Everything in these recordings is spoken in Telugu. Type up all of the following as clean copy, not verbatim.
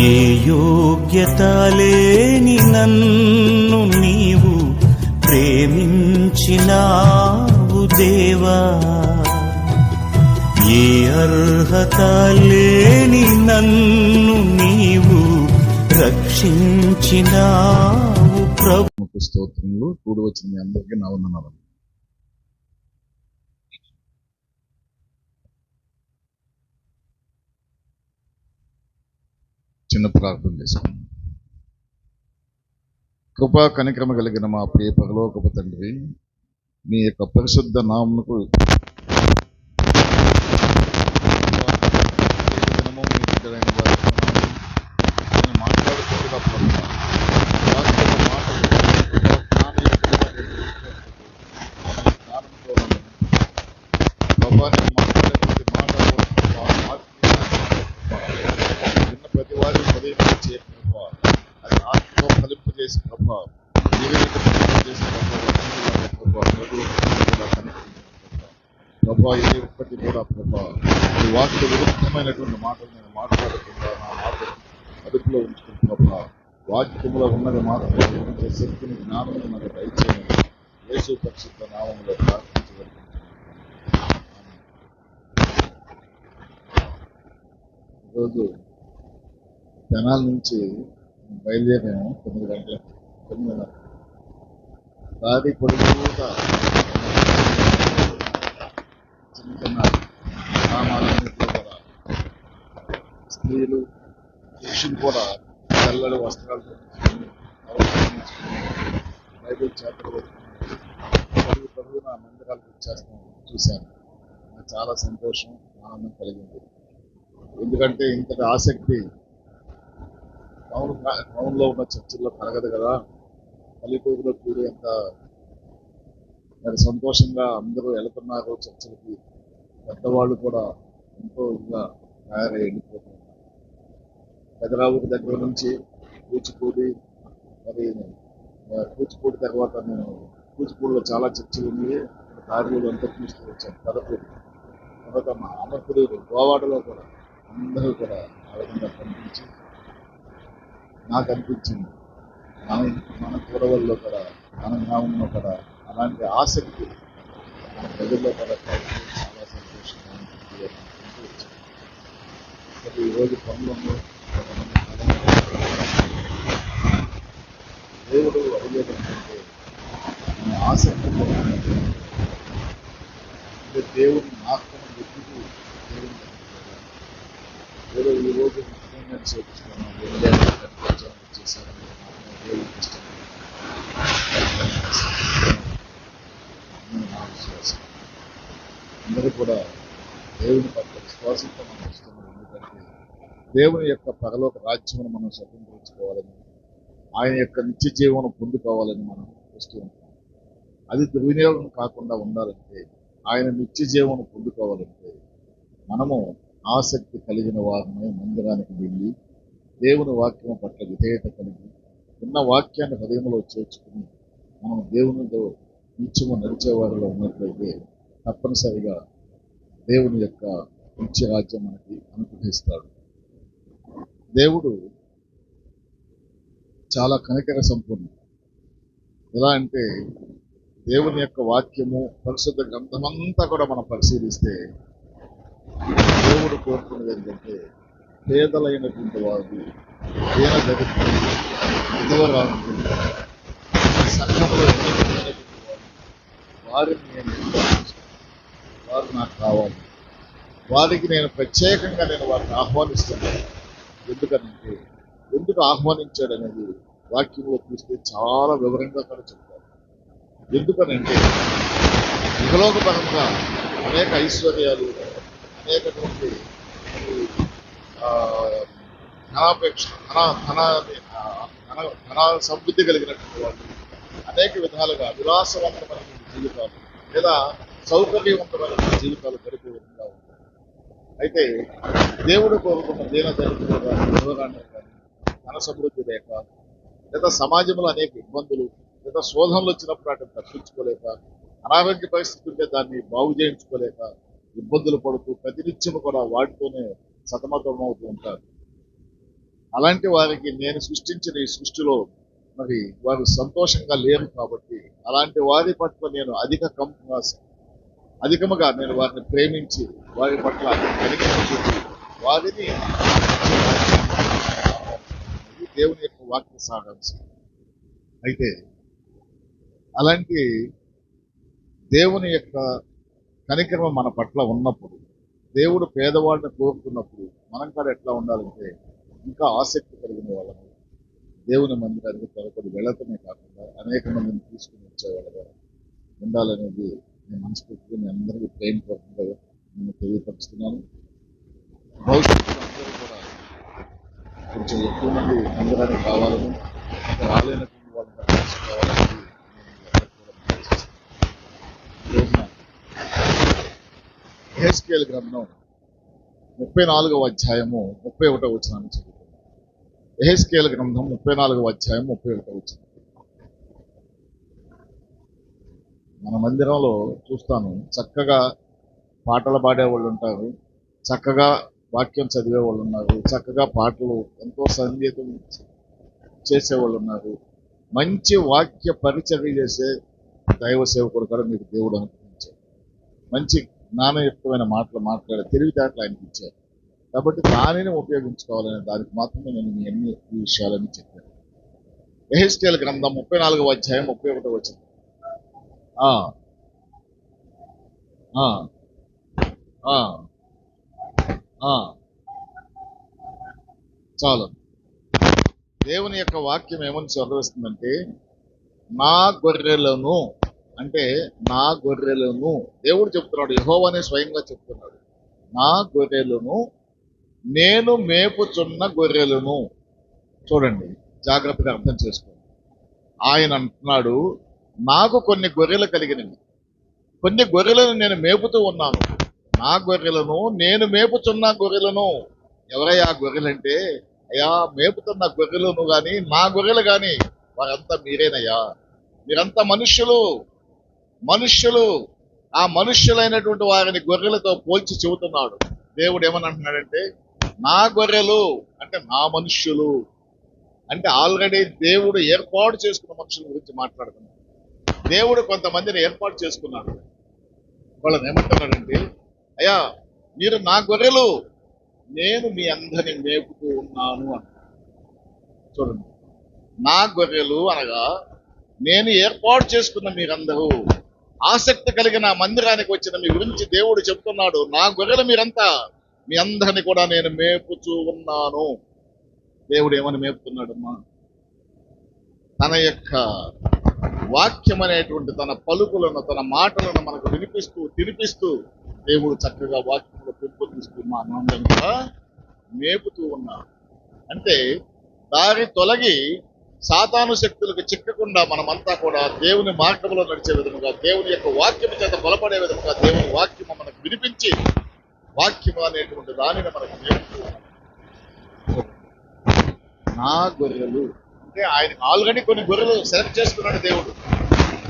ఏ యోగ్యత లేని నన్ను నీవు ప్రేమించినావు దేవా, ఏ అర్హత లేని నన్ను నీవు రక్షించినావు ప్రభు. స్తోత్రములు. కూడి వచ్చిన మీ అందరికీ నా వందనాలు. చిన్న ప్రార్థన చేసుకున్నాం. కృపా కనిక్రమ కలిగిన మా ప్రియ పరలోకపు తండ్రి, మీ యొక్క పరిశుద్ధ నామమునకు మాట్లాడుతుండగా ప్రతి వారి పదే అది ఆత్మలో ఫలింపు చేసి ప్రభావ ఇది ఒక్కటి కూడా ప్రభావ ఈ వాక్య విరుద్ధమైనటువంటి మాటలు నేను మాట్లాడకుండా నా మాట అదుపులో ఉంచుకుని ప్రభావ వాక్యములో ఉన్నది మాత్రం శక్తిని జ్ఞానం నాకు దయచేయమని యేసు పరిశుద్ధ నామములో ప్రార్థించగలుగుతున్నాను. ఈరోజు జనాల నుంచి బయలుదేరాము 9 గంటలకు. 9:30 దారి పొడుగుతా చిన్న చిన్న గ్రామాలన్నింటిలో కూడా స్త్రీలు పురుషులు కూడా తెల్లడి వస్త్రాలు బైబిల్ చేపలు పరుగున మందిరాలకు వచ్చేస్తాం చూశాను. నాకు చాలా సంతోషం, ఆనందం కలిగింది. ఎందుకంటే ఇంతటి ఆసక్తి టౌన్లో ఉన్న చర్చిల్లో కలగదు కదా. పల్లెటూరులో కూడేంత మరి సంతోషంగా అందరూ వెళుతున్నారు చర్చలకి. పెద్దవాళ్ళు కూడా ఎంతో ఇంకా తయారై వెళ్ళిపోతున్నారు. పెదరావుడి దగ్గర నుంచి కూచిపూడి, మరి కూచిపూడి తర్వాత నేను కూచిపూడిలో చాలా చర్చలు ఉన్నాయి. దారిలో అంతా చూస్తూ వచ్చాను. తర్వాత మా అమర్పుడు గోవాడలో కూడా అందరూ కూడా ఆ విధంగా కనిపించి నాకు అనిపించింది మన కూడవల్లో కూడా మన గ్రామంలో కూడా అలాంటి ఆసక్తి మన ప్రజల్లో కూడా చాలా సంతోషంగా ఉంటుంది. ఈరోజు పనులను దేవుడు అడిగేది ఏంటంటే మన ఆసక్తి అంటే దేవుని ఆత్మను వెతుకుతూ దేవుని ఏదో ఈరోజు ముఖ్యంగా చేస్తున్నాం చేశారని దేవుడికి ఇష్టం నా విశ్వాసం. అందరూ కూడా దేవుని పట్ల విశ్వాసంతో మనం వస్తున్నాం. ఎందుకంటే దేవుని యొక్క పరలోక రాజ్యమును మనం స్వతంత్రించుకోవాలని, ఆయన యొక్క నిత్య జీవనం పొందుకోవాలని మనం వస్తూ ఉంటాం. అది దుర్వినియోగం కాకుండా ఉండాలంటే, ఆయన నిత్య జీవనం పొందుకోవాలంటే మనము ఆసక్తి కలిగిన వారిని మందిరానికి వెళ్ళి దేవుని వాక్యం పట్ల విధేయత కలిగి ఉన్న వాక్యాన్ని హృదయంలో చేర్చుకుని మనం దేవునితో నిత్యము నడిచేవారిలో ఉన్నట్లయితే తప్పనిసరిగా దేవుని యొక్క నిత్య రాజ్యం మనకి అనుగ్రహిస్తాడు. దేవుడు చాలా కనికర సంపూర్ణ. ఎలా అంటే దేవుని యొక్క వాక్యము పరిశుద్ధ గ్రంథమంతా కూడా మనం పరిశీలిస్తే దేవుడు కోరుకున్నది ఏంటంటే పేదలైనటువంటి వారు, దీన దరిద్రులు, విధవరాలు, సంఘంలో ఎన్నికైనటువంటి వారిని నేను వారు నాకు కావాలి. వారికి నేను ప్రత్యేకంగా వారిని ఆహ్వానిస్తున్నాను. ఎందుకు ఆహ్వానించాడనేది వాక్యంలో చూస్తే చాలా వివరంగా కూడా చెప్తారు. ఎందుకనంటే ఇహలోకపరంగా అనేక ఐశ్వర్యాలు, అనేకటువంటి ధన సమృద్ధి కలిగినటువంటి వాళ్ళు అనేక విధాలుగా విలాసవంతమైన జీవితాలు లేదా సౌకర్యవంతమైన జీవితాలు గడిపే విధంగా ఉంటాయి. అయితే దేవుడు కోరుకున్న దీన దరిద్రులు కానీ, విధవరాన్ని కానీ, ధన సమృద్ధి లేక, లేదా సమాజంలో అనేక ఇబ్బందులు లేదా శోధనలు వచ్చినప్పుడు వాటిని తప్పించుకోలేక, అనారోగ్య పరిస్థితి ఉంటే దాన్ని బాగు చేయించుకోలేక ఇబ్బందులు పడుతూ ప్రతినిత్యం కూడా వాటితోనే సతమతమవుతూ ఉంటారు. అలాంటి వారికి నేను సృష్టించిన ఈ సృష్టిలో మరి వారు సంతోషంగా లేరు కాబట్టి అలాంటి వారి పట్ల నేను అధికముగా నేను వారిని ప్రేమించి వారి పట్ల కనికరం చూపి వారిని ఇది దేవుని యొక్క వాక్య సారాంశం. అయితే అలాంటి దేవుని యొక్క కనికరం మన పట్ల ఉన్నప్పుడు, దేవుడు పేదవాడిని కోరుకున్నప్పుడు మనం కూడా ఎట్లా ఉండాలంటే ఇంకా ఆసక్తి కలిగిన వాళ్ళము దేవుని మందిరానికి త్వరపడి వెళ్ళటమే కాకుండా అనేక మందిని తీసుకుని వచ్చేవాళ్ళగా ఉండాలనేది నేను మనస్ఫూర్తిగా మీ అందరికీ ప్రేమపూర్వకంగా నేను తెలియపరుస్తున్నాను. భవిష్యత్తులో అందరూ కూడా కొంచెం ఎక్కువ మంది మందిరానికి కావాలని, రాలేనటువంటి వాళ్ళని తీసుకోవాలని యెహెజ్కేలు గ్రంథం 34వ అధ్యాయము 31వ వచనాన్ని చదువుతాం. యెహెజ్కేలు గ్రంథం 34వ అధ్యాయం 31వ వచనం. మన మందిరంలో చూస్తాను, చక్కగా పాటలు పాడేవాళ్ళు ఉంటారు, చక్కగా వాక్యం చదివే వాళ్ళు ఉన్నారు, చక్కగా పాటలు ఎంతో సంగీతం చేసేవాళ్ళు ఉన్నారు, మంచి వాక్య పరిచర్య చేసే దైవ సేవకుడు కూడా మీకు దేవుడు అనుగ్రహించారు. మంచి జ్ఞానయుక్తమైన మాటలు మాట్లాడే తెలివితేటలు ఆయనకి ఇచ్చారు. కాబట్టి దానిని ఉపయోగించుకోవాలనే దానికి మాత్రమే నేను మీ అన్ని ఈ విషయాలన్నీ చెప్పాను. యెహెజ్కేలు గ్రంథం 34వ అధ్యాయం 31వ వచనం. చాలు. దేవుని యొక్క వాక్యం ఏమని చదివిస్తుందంటే, నా గొర్రెలను అంటే నా గొర్రెలను దేవుడు చెప్తున్నాడు, యెహోవానే స్వయంగా చెప్తున్నాడు, నా గొర్రెలను నేను మేపుచున్న గొర్రెలను. చూడండి, జాగ్రత్తగా అర్థం చేసుకోండి. ఆయన అంటున్నాడు, నాకు కొన్ని గొర్రెలు కలిగినవి, కొన్ని గొర్రెలను నేను మేపుతూ ఉన్నాను, నా గొర్రెలను నేను మేపుచున్న గొర్రెలను. ఎవరయ్యా గొర్రెలంటే, అయ్యా మేపుతున్న గొర్రెలను గాని నా గొర్రెలు గాని వారంతా మీరేనయ్యా, మీరంతా మనుష్యులు. ఆ మనుష్యులైనటువంటి వారిని గొర్రెలతో పోల్చి చెబుతున్నాడు. దేవుడు ఏమని అంటున్నాడంటే, నా గొర్రెలు అంటే నా మనుష్యులు. అంటే ఆల్రెడీ దేవుడు ఏర్పాటు చేసుకున్న మనుషుల గురించి మాట్లాడుతున్నాడు. దేవుడు కొంతమందిని ఏర్పాటు చేసుకున్నాడు. వాళ్ళని ఏమంటున్నాడంటే, అయ్యా మీరు నా గొర్రెలు, నేను మీ అందరిని మేపుతూ ఉన్నాను అంట. చూడండి, నా గొర్రెలు అనగా నేను ఏర్పాటు చేసుకున్న మీరందరూ, ఆసక్తి కలిగిన మందిరానికి వచ్చిన మీ గురించి దేవుడు చెప్తున్నాడు, నా గొర్రెలు మీరంతా, మీ అందరిని కూడా నేను మేపుతూ ఉన్నాను. దేవుడు ఏమని మేపుతున్నాడమ్మా? తన యొక్క వాక్యం అనేటువంటి తన పలుకులను, తన మాటలను మనకు తినిపిస్తూ దేవుడు చక్కగా వాక్యంలో పెంపొందిస్తూ మా ఆనందాన్ని కూడా మేపుతూ ఉన్నాడు. అంటే దారి తొలగి సాతాను శక్తులకు చిక్కకుండా మనమంతా కూడా దేవుని మార్గంలో నడిచే విధముగా, దేవుని యొక్క వాక్యం చేత బలపడే విధముగా దేవుని వాక్యము మనకు వినిపించి, వాక్యము అనేటువంటి దానిని మనకు మేపుతూ నా గొర్రెలు అంటే ఆయన ఆల్రెడీ కొన్ని గొర్రెలు సెలెక్ట్ చేసుకున్నాడు దేవుడు.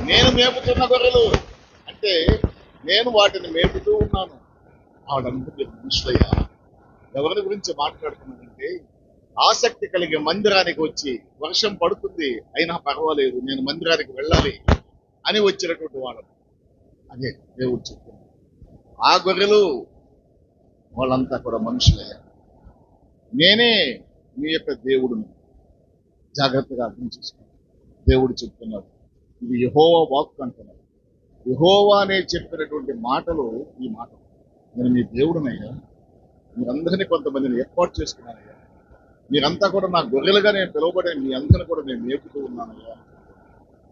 నేను మేపుతున్న గొర్రెలు అంటే నేను వాటిని మేపుతూ ఉన్నాను. ఆవిడంటే మనుషులయ్యా. ఎవరి గురించి మాట్లాడుతున్నానంటే, ఆసక్తి కలిగే మందిరానికి వచ్చి వర్షం పడుతుంది అయినా పర్వాలేదు నేను మందిరానికి వెళ్ళాలి అని వచ్చినటువంటి వాడు. అదే దేవుడు చెప్తున్నాడు, ఆ గొర్రెలు వాళ్ళంతా కూడా మనుషులయ్యా, నేనే మీ యొక్క దేవుడును. జాగ్రత్తగా అర్థం చేసుకోండి. దేవుడు చెప్తున్నాడు, ఇది యెహోవా వాక్కు అంటున్నాడు. యెహోవా అనే చెప్పినటువంటి మాటలు ఈ మాట, నేను మీ దేవుడునయ్యా, మీరందరినీ కొంతమందిని ఏర్పాటు చేసుకున్నానయ్యా, మీరంతా కూడా నా గొర్రెలుగా నేను పిలువబడే మీ అందరిని కూడా నేను మేపుతూ ఉన్నానయ్యా.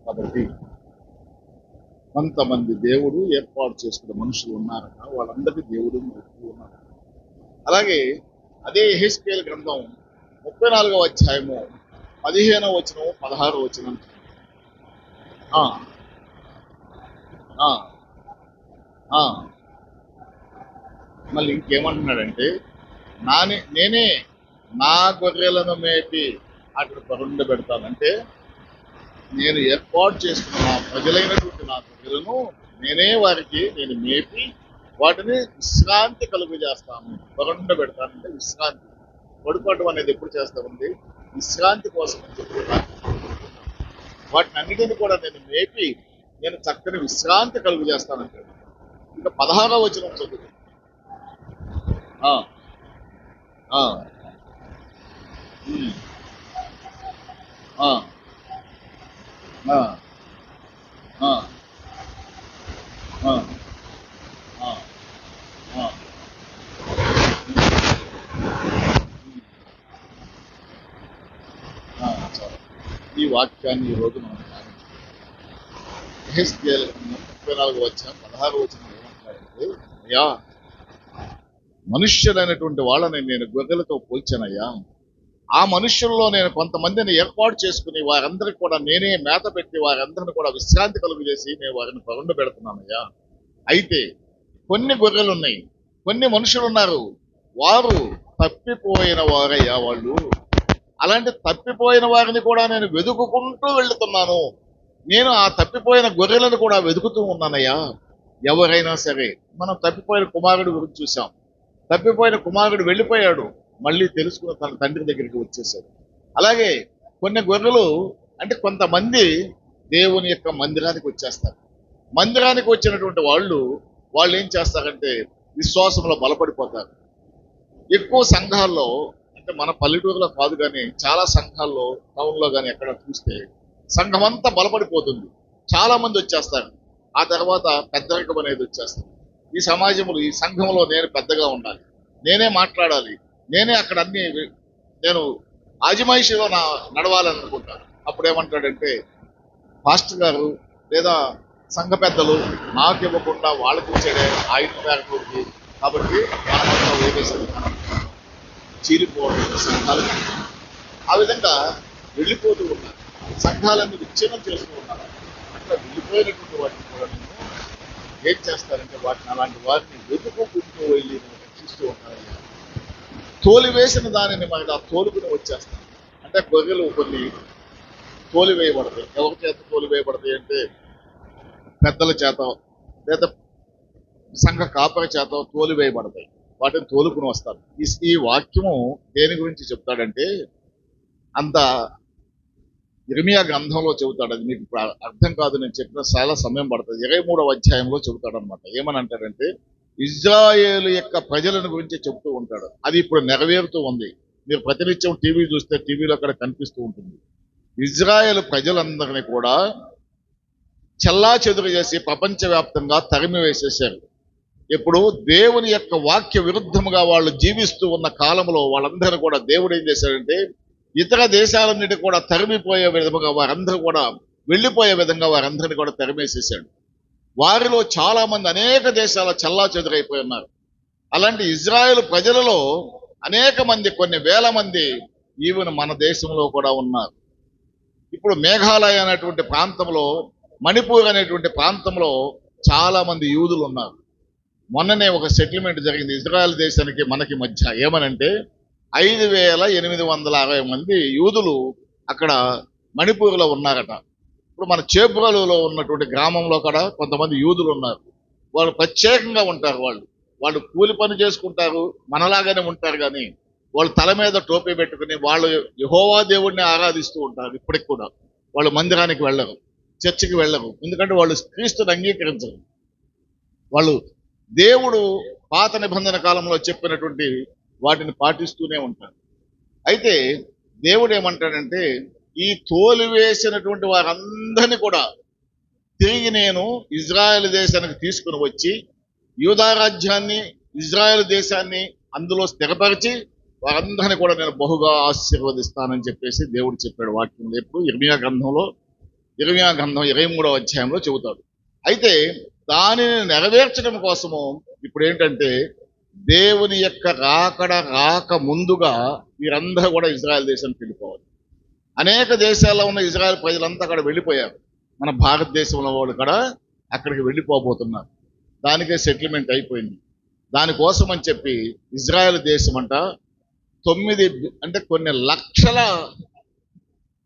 కాబట్టి కొంతమంది దేవుడు ఏర్పాటు చేసుకున్న మనుషులు ఉన్నారట, వాళ్ళందరినీ దేవుడు మేపుతూ ఉన్నారు. అలాగే అదే యెహెజ్కేలు గ్రంథం 34వ అధ్యాయము 15వ వచనం 16వ వచనం. మళ్ళీ ఇంకేమంటున్నాడంటే, నేనే నా గొర్రెలను మేపి అక్కడ పరుండ పెడతానంటే, నేను ఏర్పాటు చేసుకున్న నా ప్రజలైనటువంటి నా గొర్రెలను నేనే వారికి నేను మేపి వాటిని విశ్రాంతి కలుగు చేస్తాను. పరుండ పెడతానంటే విశ్రాంతి. పడుకోవటం అనేది ఎప్పుడు చేస్తామండి? విశ్రాంతి కోసం అని చెప్తున్నా. వాటిని అన్నిటిని కూడా నేను మేపి నేను చక్కని విశ్రాంతి కలుగు చేస్తానంటాడు. ఇక 16వ వచనం చదువు. ఆ, ఆ, ఉమ్, ఆ, ఆ, ఆ, ఆ, ఆ, ఆ, ఆ, చాలు. ఈ వాక్యాన్ని ఈ రోజు మనం యెహెజ్కేలు 34వ వచనం 16వ వచనం ఏమంటారంటే, అయ్యా మనుష్యులైనటువంటి వాళ్ళని నేను గొర్రెలతో పోల్చానయ్యా. ఆ మనుష్యుల్లో నేను కొంతమందిని ఏర్పాటు చేసుకుని వారందరికి కూడా నేనే మేత పెట్టి వారందరిని కూడా విశ్రాంతి కలుగు చేసి నేను వారిని పరుండ పెడుతున్నానయ్యా. అయితే కొన్ని గొర్రెలు ఉన్నాయి, కొన్ని మనుషులు ఉన్నారు, వారు తప్పిపోయిన వారయ్యా వాళ్ళు. అలాంటి తప్పిపోయిన వారిని కూడా నేను వెతుకుకుంటూ వెళ్తున్నాను. నేను ఆ తప్పిపోయిన గొర్రెలను కూడా వెతుకుతూ ఉన్నానయ్యా. ఎవరైనా సరే, మనం తప్పిపోయిన కుమారుడు గురించి చూసాం. తప్పిపోయిన కుమారుడు వెళ్ళిపోయాడు, మళ్ళీ తెలుసుకున్న తన తండ్రి దగ్గరికి వచ్చేసాడు. అలాగే కొన్ని గొర్రెలు అంటే కొంతమంది దేవుని యొక్క మందిరానికి వచ్చేస్తారు. మందిరానికి వచ్చినటువంటి వాళ్ళు ఏం చేస్తారంటే విశ్వాసంలో బలపడిపోతారు. ఎక్కువ సంఘాల్లో, అంటే మన పల్లెటూరులో కాదు కానీ చాలా సంఘాల్లో, టౌన్లో కానీ ఎక్కడ చూస్తే సంఘం అంతా బలపడిపోతుంది. చాలా మంది వచ్చేస్తారు. ఆ తర్వాత పెద్దరికం అనేది వచ్చేస్తుంది. ఈ సమాజంలో, ఈ సంఘంలో నేను పెద్దగా ఉండాలి, నేనే మాట్లాడాలి, నేనే అక్కడ అన్ని నేను ఆజమాయిషిలో నడవాలనుకుంటాను. అప్పుడు ఏమంటాడంటే పాస్టర్ గారు లేదా సంఘ పెద్దలు నాకు ఇవ్వకుండా వాళ్ళకి ఇచ్చాడే ఆయన పేరటోడికి, కాబట్టి మనమంతా వేవేశారు, చీలిపోవడం సంఘాలు. ఆ విధంగా వెళ్ళిపోతూ ఉన్నారు, సంఘాలన్నీ విచ్ఛిన్నం చేస్తూ ఉన్నారు. అట్లా వెళ్ళిపోయినటువంటి వాటిని కూడా నేను ఏం చేస్తారంటే వాటిని, అలాంటి వారిని వెతుకుంటూ వెళ్ళి రక్షిస్తూ ఉంటారు. తోలివేసిన దానిని మనకి ఆ తోలుకుని వచ్చేస్తాం. అంటే గొర్రెలు కొన్ని తోలివేయబడతాయి. ఎవరి చేత తోలివేయబడతాయి అంటే పెద్దల చేత లేదా సంఘ కాపరి చేత తోలివేయబడతాయి. వాటిని తోలుకుని వస్తారు. ఈ వాక్యము దేని గురించి చెప్తాడంటే, అంత ఇర్మియా గ్రంథంలో చెబుతాడు. అది మీకు ఇప్పుడు అర్థం కాదు, నేను చెప్పిన చాలా సమయం పడుతుంది. 23వ అధ్యాయంలో చెబుతాడు అనమాట. ఏమని అంటాడంటే ఇజ్రాయేలు యొక్క ప్రజలను గురించి చెబుతూ ఉంటాడు. అది ఇప్పుడు నెరవేరుతూ ఉంది. మీరు ప్రతినిత్యం టీవీ చూస్తే టీవీలో అక్కడ కనిపిస్తూ ఉంటుంది. ఇజ్రాయేల్ ప్రజలందరినీ కూడా చెల్లా చెదురు చేసి ప్రపంచవ్యాప్తంగా తరిమి వేసేశారు. ఇప్పుడు దేవుని యొక్క వాక్య విరుద్ధముగా వాళ్ళు జీవిస్తూ ఉన్న కాలంలో వాళ్ళందరూ కూడా దేవుడు ఏం చేశాడంటే ఇతర దేశాలన్నిటి కూడా తరిమిపోయే విధముగా, వారందరూ కూడా వెళ్ళిపోయే విధంగా వారందరినీ కూడా తరిమేసేసాడు. వారిలో చాలా మంది అనేక దేశాల చల్లా చెదురైపోయి ఉన్నారు. అలాంటి ఇజ్రాయెల్ ప్రజలలో అనేక మంది, కొన్ని వేల మంది ఈవెన్ మన దేశంలో కూడా ఉన్నారు. ఇప్పుడు మేఘాలయ అనేటువంటి ప్రాంతంలో, మణిపూర్ అనేటువంటి ప్రాంతంలో చాలా మంది యూదులు ఉన్నారు. మొన్ననే ఒక సెటిల్మెంట్ జరిగింది ఇజ్రాయెల్ దేశానికి మనకి మధ్య. ఏమనంటే 5,860 మంది యూదులు అక్కడ మణిపూర్లో ఉన్నారట. ఇప్పుడు మన చేబ్రోలులో ఉన్నటువంటి గ్రామంలో కూడా కొంతమంది యూదులు ఉన్నారు. వాళ్ళు ప్రత్యేకంగా ఉంటారు. వాళ్ళు కూలి పని చేసుకుంటారు, మనలాగానే ఉంటారు. కానీ వాళ్ళు తల మీద టోపీ పెట్టుకుని వాళ్ళు యెహోవా దేవుడిని ఆరాధిస్తూ ఉంటారు. ఇప్పటికి కూడా వాళ్ళు మందిరానికి వెళ్ళరు, చర్చికి వెళ్ళరు. ఎందుకంటే వాళ్ళు క్రీస్తుని అంగీకరించరు. వాళ్ళు దేవుడు పాత నిబంధన కాలంలో చెప్పినటువంటి వాటిని పాటిస్తూనే ఉంటారు. అయితే దేవుడు ఏమంటాడంటే ఈ తోలివేసినటువంటి వారందరినీ కూడా తిరిగి నేను ఇజ్రాయెల్ దేశానికి తీసుకుని వచ్చి యూదా రాజ్యాన్ని, ఇజ్రాయెల్ దేశాన్ని అందులో స్థిరపరిచి వారందరినీ కూడా నేను బహుగా ఆశీర్వదిస్తానని చెప్పేసి దేవుడు చెప్పాడు వాక్యంలో. ఎప్పుడు ఇర్మియా గ్రంథం 23వ అధ్యాయంలో చెబుతాడు. అయితే దానిని నెరవేర్చడం కోసము ఇప్పుడు ఏంటంటే దేవుని యొక్క రాక ముందుగా వీరందరూ కూడా ఇజ్రాయెల్ దేశానికి వెళ్ళిపోవాలి. అనేక దేశాల్లో ఉన్న ఇజ్రాయెల్ ప్రజలంతా అక్కడ వెళ్ళిపోయారు. మన భారతదేశంలో వాళ్ళు కూడా అక్కడికి వెళ్ళిపోబోతున్నారు. దానికే సెటిల్మెంట్ అయిపోయింది. దానికోసం అని చెప్పి ఇజ్రాయెల్ దేశం అంట 9 అంటే కొన్ని లక్షల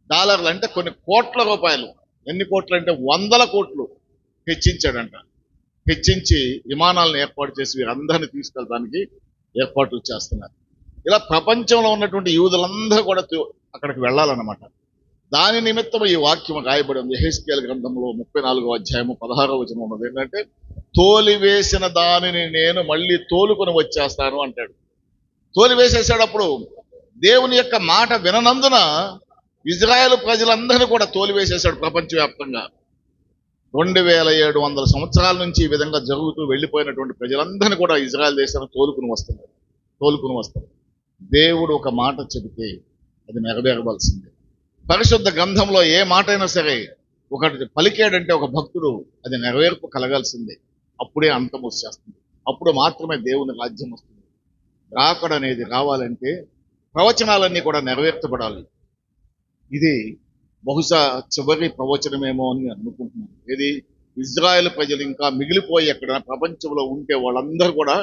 డాలర్లు, అంటే కొన్ని కోట్ల రూపాయలు, ఎన్ని కోట్లు అంటే 100 కోట్లు హెచ్చించాడంట. హెచ్చించి విమానాలను ఏర్పాటు చేసి వీరందరినీ తీసుకెళ్ళడానికి ఏర్పాట్లు చేస్తున్నారు. ఇలా ప్రపంచంలో ఉన్నటువంటి యూదులందరూ కూడా అక్కడికి వెళ్ళాలన్నమాట. దాని నిమిత్తం ఈ వాక్యం రాయబడి ఉంది. యెహెజ్కేలు గ్రంథంలో 34వ అధ్యాయము 16వ వచనం ఉన్నది ఏంటంటే, తోలివేసిన దానిని నేను మళ్ళీ తోలుకొని వచ్చేస్తాను అంటాడు. తోలివేసేసాడప్పుడు దేవుని యొక్క మాట విననందున ఇజ్రాయెల్ ప్రజలందరినీ కూడా తోలివేసేశాడు ప్రపంచవ్యాప్తంగా. 2700 సంవత్సరాల నుంచి ఈ విధంగా జరుగుతూ వెళ్ళిపోయినటువంటి ప్రజలందరినీ కూడా ఇజ్రాయెల్ దేశాన్ని తోలుకుని వస్తారు. దేవుడు ఒక మాట చెబితే అది నెరవేరవలసిందే. పరిశుద్ధ గ్రంథంలో ఏ మాట అయినా సరే ఒకటి పలికాడంటే ఒక భక్తుడు అది నెరవేర్పు కలగాల్సిందే. అప్పుడే అంతం వచ్చేస్తుంది. అప్పుడు మాత్రమే దేవుని రాజ్యం వస్తుంది. రాకడ అనేది రావాలంటే ప్రవచనాలన్నీ కూడా నెరవేర్చబడాలి. ఇది బహుశా చివరి ప్రవచనమేమో అని అనుకుంటున్నాను. ఇది ఇజ్రాయెల్ ప్రజలు ఇంకా మిగిలిపోయి ఎక్కడ ప్రపంచంలో ఉంటే వాళ్ళందరూ కూడా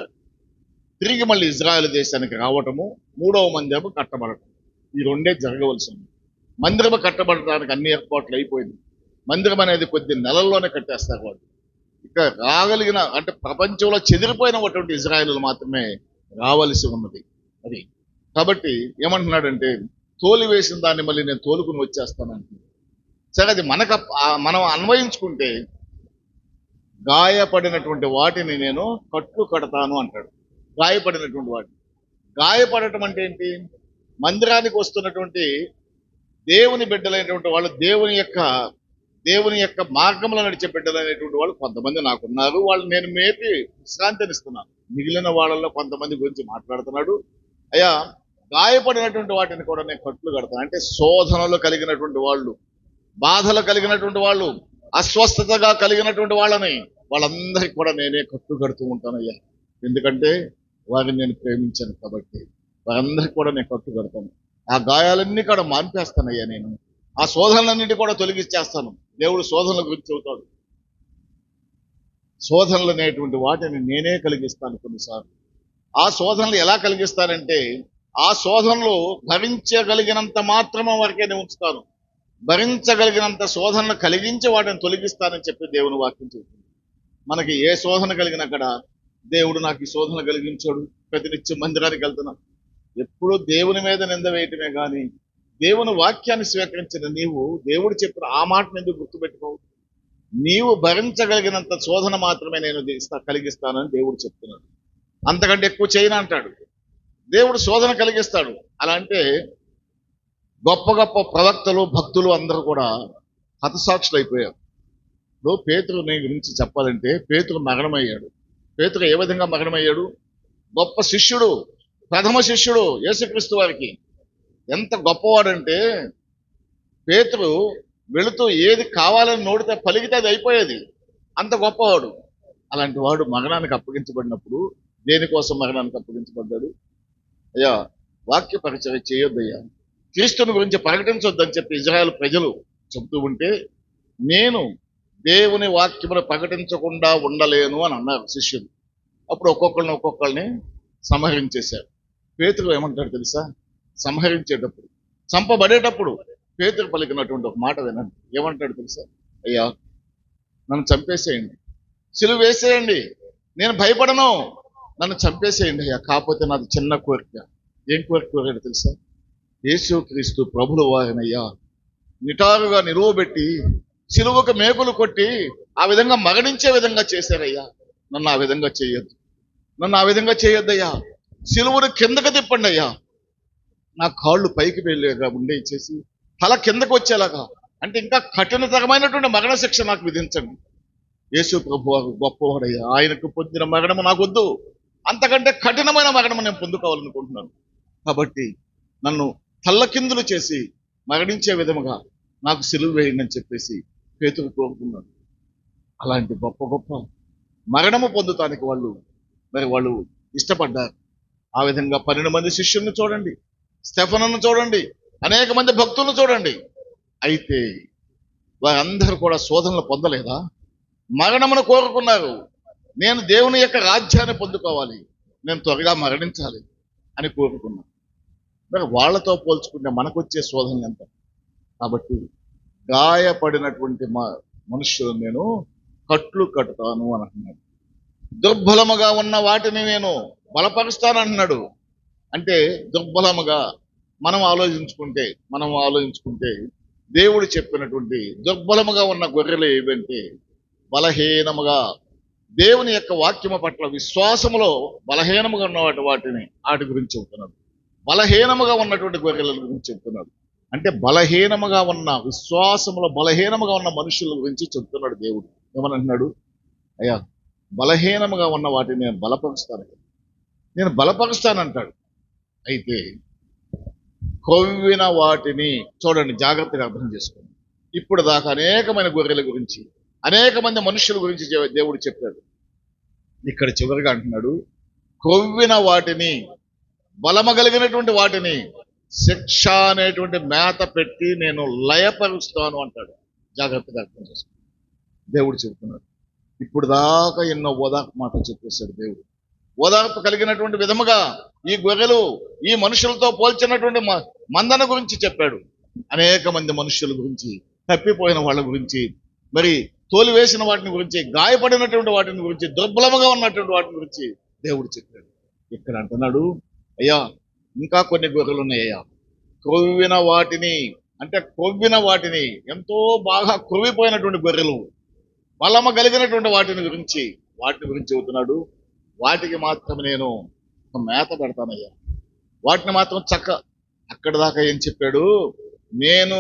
తిరిగి మళ్ళీ ఇజ్రాయెల్ దేశానికి రావటము, 3వ మందిరము కట్టబడటం, ఈ రెండే జరగవలసింది. మందిరము కట్టబడటానికి అన్ని ఏర్పాట్లు అయిపోయింది. మందిరం అనేది కొద్ది నెలల్లోనే కట్టేస్తారు వాళ్ళు. ఇక రాగలిగిన అంటే ప్రపంచంలో చెదిరిపోయినటువంటి ఇజ్రాయెల్ మాత్రమే రావలసి ఉన్నది. అది కాబట్టి ఏమంటున్నాడంటే, తోలివేసిన దాన్ని మళ్ళీ నేను తోలుకుని వచ్చేస్తానంటున్నాడు. సరే, అది మనం అన్వయించుకుంటే గాయపడినటువంటి వాటిని నేను కట్లు కడతాను అంటాడు. గాయపడినటువంటి వాటిని, గాయపడటం అంటే ఏంటి? మందిరానికి వస్తున్నటువంటి దేవుని బిడ్డలైనటువంటి వాళ్ళు, దేవుని యొక్క మార్గంలో నడిచే బిడ్డలైనటువంటి వాళ్ళు కొంతమంది నాకున్నారు. వాళ్ళు నేను మేపి విశ్రాంతినిస్తున్నాను. మిగిలిన వాళ్ళల్లో కొంతమంది గురించి మాట్లాడుతున్నాడు. అయ్యా, గాయపడినటువంటి వాటిని కూడా నేను కట్లు కడతాను అంటే, శోధనలు కలిగినటువంటి వాళ్ళు, బాధలు కలిగినటువంటి వాళ్ళు, అస్వస్థతగా కలిగినటువంటి వాళ్ళందరికీ కూడా నేనే కట్లు కడుతూ ఉంటాను అయ్యా. ఎందుకంటే వారిని నేను ప్రేమించాను కాబట్టి వారందరికీ కూడా నేను కట్టు కడతాను. ఆ గాయాలన్నీ కూడా మాన్పేస్తానయ్యా. నేను ఆ శోధనలన్నింటి కూడా తొలగించేస్తాను. దేవుడు శోధనల గురించి చెబుతాడు. శోధనలు అనేటువంటి వాటిని నేనే కలిగిస్తాను కొన్నిసార్లు. ఆ శోధనలు ఎలా కలిగిస్తానంటే, ఆ శోధనలు భరించగలిగినంత మాత్రమే వరకే నేను ఉంచుతాను. భరించగలిగినంత శోధనలు కలిగించి వాటిని తొలగిస్తానని చెప్పి దేవుని వాక్యం చెబుతుంది. మనకి ఏ శోధన కలిగిన అక్కడ దేవుడు నాకు ఈ శోధన కలిగించాడు, ప్రతినిత్యం మందిరానికి వెళ్తున్నాను. ఎప్పుడూ దేవుని మీద నింద వేయటమే కానీ దేవుని వాక్యాన్ని స్వీకరించిన నీవు దేవుడు చెప్పిన ఆ మాటను ఎందుకు గుర్తుపెట్టుకోవు? నీవు భరించగలిగినంత శోధన మాత్రమే నేను కలిగిస్తానని దేవుడు చెప్తున్నాడు. అంతకంటే ఎక్కువ చేయను అంటాడు. దేవుడు శోధన కలిగిస్తాడు. అలా అంటే గొప్ప గొప్ప ప్రవక్తలు, భక్తులు అందరూ కూడా హతసాక్షులు అయిపోయారు. ఇప్పుడు పేతురుని గురించి చెప్పాలంటే, పేతురు మరణమయ్యాడు. పేతురు ఏ విధంగా మరణమయ్యాడు? గొప్ప శిష్యుడు, ప్రథమ శిష్యుడు యేసుక్రీస్తు వారికి. ఎంత గొప్పవాడంటే, పేతురు వెళుతూ ఏది కావాలని నోడితే పలికితే అది అయిపోయేది. అంత గొప్పవాడు. అలాంటి వాడు మరణానికి అప్పగించబడినప్పుడు దేనికోసం మరణానికి అప్పగించబడ్డాడు? అయ్యా, వాక్య పరిచయం చేయొద్దయ్యా, క్రీస్తుని గురించి ప్రకటించొద్దని చెప్పి ఇజ్రాయెల్ ప్రజలు చెబుతూ ఉంటే, నేను దేవుని వాక్యమును ప్రకటించకుండా ఉండలేను అని అన్నారు శిష్యులు. అప్పుడు ఒక్కొక్కరిని సంహరించేశారు. పేతురు ఏమంటాడు తెలుసా? సంహరించేటప్పుడు, చంపబడేటప్పుడు పేతురు పలికినటువంటి ఒక మాట వినండి. ఏమంటాడు తెలుసా? అయ్యా, నన్ను చంపేసేయండి, సిలువ వేసేయండి, నేను భయపడను, నన్ను చంపేసేయండి అయ్యా. కాకపోతే నాది చిన్న కోరిక. ఏం కోరిక తెలుసా? యేసుక్రీస్తు ప్రభుల వారినయ్యా నిటారుగా నిలువబెట్టి సిలువకు మేకులు కొట్టి ఆ విధంగా మరణించే విధంగా చేశారయ్యా. నన్ను ఆ విధంగా చేయొద్దయ్యా. సిలువను కిందకు తిప్పండి అయ్యా. నా కాళ్ళు పైకి వెళ్ళేగా ఉండే చేసి తల కిందకు వచ్చేలాగా, అంటే ఇంకా కఠినతరమైనటువంటి మరణ శిక్ష నాకు విధించండి. యేసు ప్రభు గొప్పవాడయ్యా, ఆయనకు పొందిన మరణము నాకొద్దు, అంతకంటే కఠినమైన మరణము నేను పొందుకోవాలనుకుంటున్నాను. కాబట్టి నన్ను తల్లకిందులు చేసి మరణించే విధముగా నాకు సిలువ వేయండి అని చెప్పేసి పేతురు కోరుకున్నాడు. అలాంటి గొప్ప గొప్ప మరణము పొందుతానికి వాళ్ళు ఇష్టపడ్డారు. ఆ విధంగా 12 మంది శిష్యుల్ని చూడండి, స్టెఫనును చూడండి, అనేక మంది భక్తులను చూడండి. అయితే వారందరూ కూడా శోధనలు పొందలేదా? మరణమును కోరుకున్నారు. నేను దేవుని యొక్క రాజ్యాన్ని పొందుకోవాలి, నేను త్వరగా మరణించాలి అని కోరుకున్నాను. మరి వాళ్ళతో పోల్చుకుంటే మనకొచ్చే శోధనలు ఎంత? కాబట్టి గాయపడినటువంటి మనుష్యులను నేను కట్లు కట్టుతాను అని అంటున్నాడు. దుర్బలముగా ఉన్న వాటిని నేను బలపరుస్తాను అంటున్నాడు. అంటే దుర్బలముగా మనం ఆలోచించుకుంటే దేవుడు చెప్పినటువంటి దుర్బలముగా ఉన్న గొర్రెలు ఏవంటే బలహీనముగా దేవుని యొక్క వాక్యము పట్ల విశ్వాసములో బలహీనముగా ఉన్న వాటి గురించి చెబుతున్నాడు. బలహీనముగా ఉన్నటువంటి గొర్రెల గురించి చెప్తున్నాడు. అంటే బలహీనముగా ఉన్న విశ్వాసములో బలహీనముగా ఉన్న మనుషుల గురించి చెప్తున్నాడు దేవుడు. ఏమనంటున్నాడు? అయ్యా, బలహీనముగా ఉన్న వాటిని నేను బలపరుస్తానంటాడు. అయితే కొవ్విన వాటిని చూడండి, జాగ్రత్తగా అర్థం చేసుకోండి. ఇప్పుడు దాకా అనేకమైన గొర్రెల గురించి, అనేక మంది మనుషుల గురించి దేవుడు చెప్పాడు. ఇక్కడ చివరిగా అంటున్నాడు, కొవ్విన వాటిని, బలమ కలిగినటువంటి వాటిని శిక్ష అనేటువంటి మేత పెట్టి నేను లయపరుస్తాను అంటాడు. జాగ్రత్తగా అర్థం చేసుకోండి. దేవుడు చెబుతున్నాడు. ఇప్పుడు దాకా ఎన్నో ఓదార్పు మాటలు చెప్పేశాడు దేవుడు. ఓదార్పు కలిగినటువంటి విధముగా ఈ గొర్రెలు ఈ మనుషులతో పోల్చినటువంటి మందన గురించి చెప్పాడు. అనేక మంది మనుషుల గురించి, తప్పిపోయిన వాళ్ళ గురించి, మరి తోలివేసిన వాటిని గురించి, గాయపడినటువంటి వాటిని గురించి, దుర్బలముగా ఉన్నటువంటి వాటిని గురించి దేవుడు చెప్పాడు. ఇక్కడ అంటున్నాడు, అయ్యా ఇంకా కొన్ని గొర్రెలు ఉన్నాయ్యా, కొవ్విన వాటిని, అంటే కొవ్విన వాటిని, ఎంతో బాగా కొవ్విపోయినటువంటి గొర్రెలు, బలమ కలిగినటువంటి వాటిని గురించి చెబుతున్నాడు. వాటికి మాత్రం నేను ఒక మేత పెడతానయ్యా, వాటిని మాత్రం అక్కడి దాకా ఏం చెప్పాడు? నేను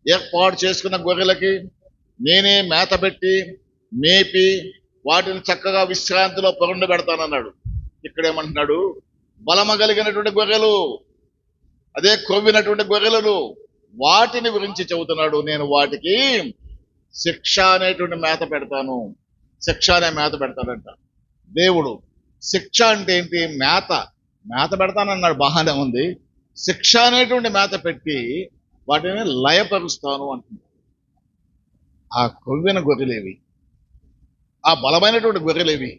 ఏర్పాటు చేసుకున్న గొర్రెలకి నేనే మేత పెట్టి మేపి వాటిని చక్కగా విశ్రాంతిలో పొరుండ పెడతానన్నాడు. ఇక్కడేమంటున్నాడు? బలమ కలిగినటువంటి గొర్రెలు, అదే కొవ్వినటువంటి గొర్రెలను, వాటిని గురించి చెబుతున్నాడు. నేను వాటికి శిక్ష అనేటువంటి మేత పెడతాను. శిక్ష అనే మేత పెడతాడంట దేవుడు. శిక్ష అంటే ఏంటి? మేత పెడతానన్నాడు, బాగానే ఉంది. శిక్ష అనేటువంటి మేత పెట్టి వాటిని లయపరుస్తాను అంటున్నాడు. ఆ కొవ్విన గొర్రెలేవి? ఆ బలమైనటువంటి గొర్రెలేవి?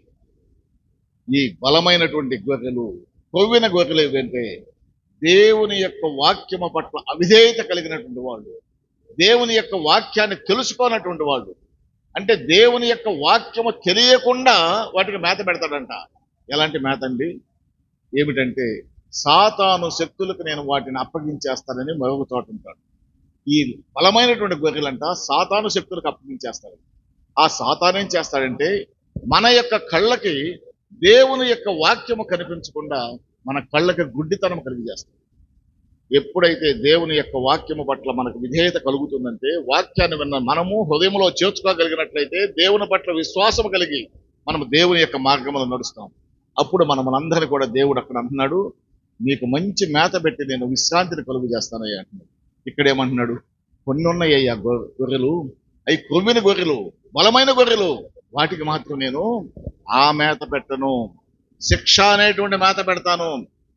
ఈ బలమైనటువంటి గొర్రెలు, కొవ్విన గొర్రెలేవి అంటే దేవుని యొక్క వాక్యము పట్ల అవిధేయత కలిగినటువంటి వాళ్ళు, దేవుని యొక్క వాక్యాన్ని తెలుసుకోనటువంటి వాళ్ళు. అంటే దేవుని యొక్క వాక్యము తెలియకుండా వాటికి మేత పెడతాడంట. ఎలాంటి మేత అండి? ఏమిటంటే సాతాను శక్తులకు నేను వాటిని అప్పగించేస్తానని మరొక చోట ఉంటాడు. ఈ బలమైనటువంటి గొర్రెలంట సాతాను శక్తులకు అప్పగించేస్తాడు. ఆ సాతాను ఏం చేస్తాడంటే మన యొక్క కళ్ళకి దేవుని యొక్క వాక్యము కనిపించకుండా మన కళ్ళకి గుడ్డితనం కలిగజేస్తాడు. ఎప్పుడైతే దేవుని యొక్క వాక్యము పట్ల మనకు విధేయత కలుగుతుందంటే, వాక్యాన్ని విన్న మనము హృదయంలో చేర్చుకోగలిగినట్లయితే, దేవుని పట్ల విశ్వాసం కలిగి మనం దేవుని యొక్క మార్గంలో నడుస్తాం. అప్పుడు మనందరినీ కూడా దేవుడు అక్కడ అంటున్నాడు, నీకు మంచి మేత పెట్టి నేను విశ్రాంతిని కలుగు చేస్తానయ్యా అంటున్నాడు. ఇక్కడేమంటున్నాడు? కొన్ని ఉన్నాయ్యా గొర్రెలు, అవి కొవ్విన గొర్రెలు, బలమైన గొర్రెలు, వాటికి మాత్రం నేను ఆ మేత పెట్టను, శిక్ష అనేటువంటి మేత పెడతాను.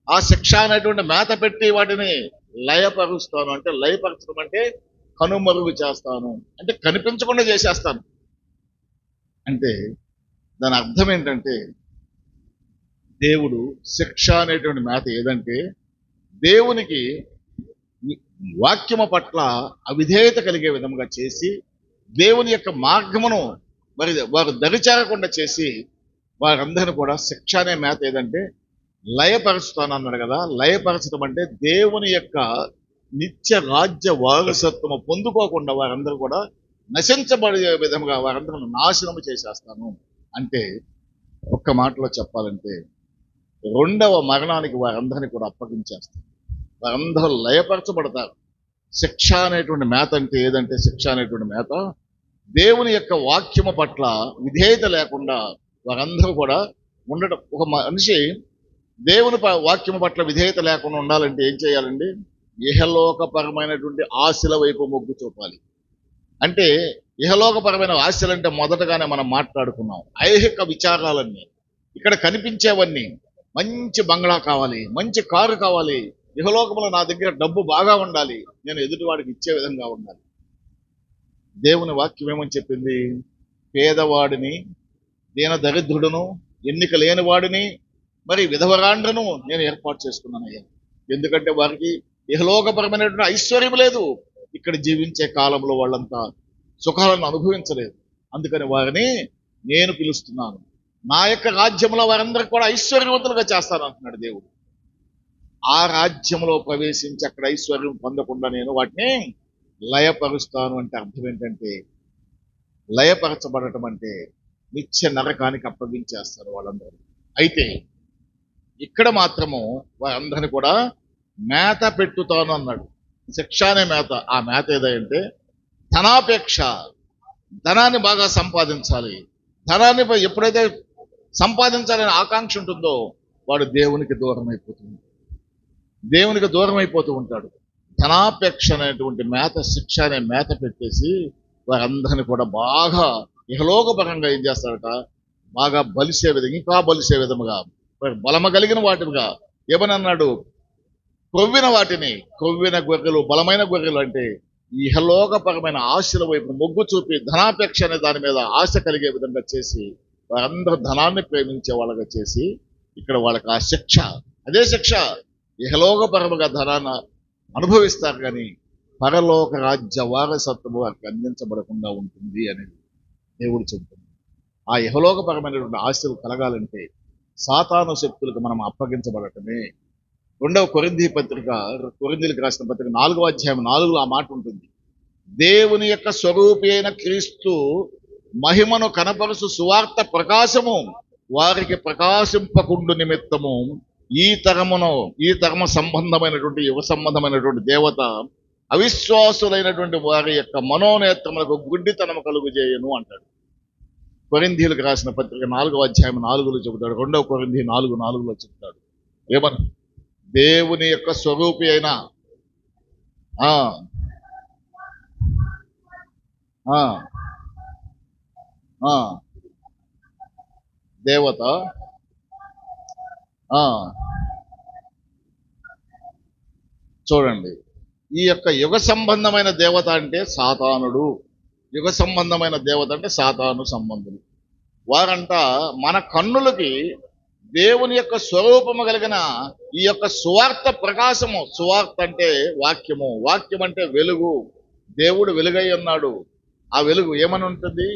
ఆ శిక్ష అనేటువంటి మేత పెట్టి వాటిని లయపరుస్తాను. అంటే లయపరచడం అంటే కనుమరుగు చేస్తాను, అంటే కనిపించకుండా చేసేస్తాను. అంటే దాని అర్థం ఏంటంటే, దేవుడు శిక్ష అనేటువంటి మేత ఏదంటే దేవునికి వాక్యము పట్ల అవిధేయత కలిగే విధంగా చేసి, దేవుని యొక్క మార్గమును వారు దరిచేరకుండా చేసి, వారందరూ కూడా శిక్ష అనే మేత ఏదంటే లయపరుస్తాను అన్నాడు కదా. లయపరచడం అంటే దేవుని యొక్క నిత్య రాజ్య వారసత్వము పొందుకోకుండా వారందరూ కూడా నశించబడే విధంగా వారందరూ నాశనము చేసేస్తాను. అంటే ఒక్క మాటలో చెప్పాలంటే రెండవ మరణానికి వారందరినీ కూడా అప్పగించేస్తారు. వారందరూ లయపరచబడతారు. శిక్ష అనేటువంటి మేత అంటే ఏదంటే, శిక్ష అనేటువంటి మేత దేవుని యొక్క వాక్యము పట్ల విధేయత లేకుండా వారందరూ కూడా ఉండడం. ఒక మనిషి దేవుని వాక్యము పట్ల విధేయత లేకుండా ఉండాలంటే ఏం చేయాలండి? ఇహలోకపరమైనటువంటి ఆశల వైపు మొగ్గు చూపాలి. అంటే ఇహలోకపరమైన ఆశలు అంటే మొదటగానే మనం మాట్లాడుకున్నాం, ఐహిక విచారాలన్నీ. ఇక్కడ కనిపించేవన్నీ, మంచి బంగ్లా కావాలి, మంచి కారు కావాలి, ఇహలోకంలో నా దగ్గర డబ్బు బాగా ఉండాలి, నేను ఎదుటివాడికి ఇచ్చే విధంగా ఉండాలి. దేవుని వాక్యం ఏమని చెప్పింది? పేదవాడిని, దీన దరిద్రుడును, ఎన్నిక లేని వాడిని, మరి విధవరాండ్రను నేను ఏర్పాటు చేసుకున్నానయ్యా. ఎందుకంటే వారికి ఇహలోకపరమైనటువంటి ఐశ్వర్యం లేదు, ఇక్కడ జీవించే కాలంలో వాళ్ళంతా సుఖాలను అనుభవించలేదు. అందుకని వారిని నేను పిలుస్తున్నాను, నా యొక్క రాజ్యంలో వారందరికీ కూడా ఐశ్వర్యవంతులుగా చేస్తాను అంటున్నాడు దేవుడు. ఆ రాజ్యంలో ప్రవేశించి అక్కడ ఐశ్వర్యం పొందకుండా నేను వాటిని లయపరుస్తాను. అంటే అర్థం ఏంటంటే, లయపరచబడటం అంటే నిత్య నరకానికి అప్పగించేస్తారు వాళ్ళందరూ. అయితే ఇక్కడ మాత్రము వారందరిని కూడా మేత పెట్టుతాను అన్నాడు. శిక్ష అనే మేత. ఆ మేత ఏదంటే ధనాపేక్ష, ధనాన్ని బాగా సంపాదించాలి. ధనాన్ని ఎప్పుడైతే సంపాదించాలనే ఆకాంక్ష ఉంటుందో వాడు దేవునికి దూరం అయిపోతుంది, దేవునికి దూరం అయిపోతూ ఉంటాడు. ధనాపేక్ష అనేటువంటి మేత, శిక్ష అనే మేత పెట్టేసి వారందరిని కూడా బాగా ఇహలోకపరంగా ఏం చేస్తారట, బాగా బలిసే విధంగా, ఇంకా బలిసే విధముగా, బలమ కలిగిన వాటిగా. ఏమని అన్నాడు? క్రొవ్విన వాటిని, క్రొవ్విన గొర్రెలు, బలమైన గొర్రెలు అంటే ఇహలోకపరమైన ఆశల వైపు మొగ్గు చూపి ధనాపేక్ష అనే దాని మీద ఆశ కలిగే విధంగా చేసి వారందరూ ధనాన్ని ప్రేమించే వాళ్ళగా చేసి ఇక్కడ వాళ్ళకి ఆ శిక్ష, అదే శిక్ష. ఇహలోకపరముగా ధనాన్ని అనుభవిస్తారు కానీ పరలోక రాజ్య వారసత్వము వారికి అందించబడకుండా ఉంటుంది అనేది దేవుడు చెబుతుంది. ఆ ఇహలోకపరమైనటువంటి ఆశలు కలగాలంటే సాతాను శక్తులకు మనం అప్పగించబడటమే. 2వ కొరింథీ పత్రిక, కొరింథీలకు రాసిన పత్రిక 4వ అధ్యాయం 4లో ఆ మాట ఉంటుంది. దేవుని యొక్క స్వరూపి అయిన క్రీస్తు మహిమను కనపరుచు సువార్త ప్రకాశము వారికి ప్రకాశింపకుండు నిమిత్తము ఈ తరమ సంబంధమైనటువంటి యుగ సంబంధమైనటువంటి దేవత అవిశ్వాసులైనటువంటి వారి యొక్క మనోనేత్రములకు గుడ్డితనము కలుగుజేయను అంటాడు. కొరింథీలకు రాసిన పత్రిక 4వ అధ్యాయం 4లో చెబుతాడు. 2వ కొరింథీ 4:4లో చెబుతాడు. ఏమని? దేవుని యొక్క స్వరూపి అయిన దేవత చూడండి, ఈ యొక్క యుగ సంబంధమైన దేవత అంటే సాతానుడు. యుగ సంబంధమైన దేవత అంటే సాతాను సంబంధులు. వారంట మన కన్నులకి దేవుని యొక్క స్వరూపము కలిగిన ఈ యొక్క సువార్త ప్రకాశము, సువార్త అంటే వాక్యము, వాక్యం అంటే వెలుగు. దేవుడు వెలుగై ఉన్నాడు. ఆ వెలుగు ఏమని ఉంటుంది?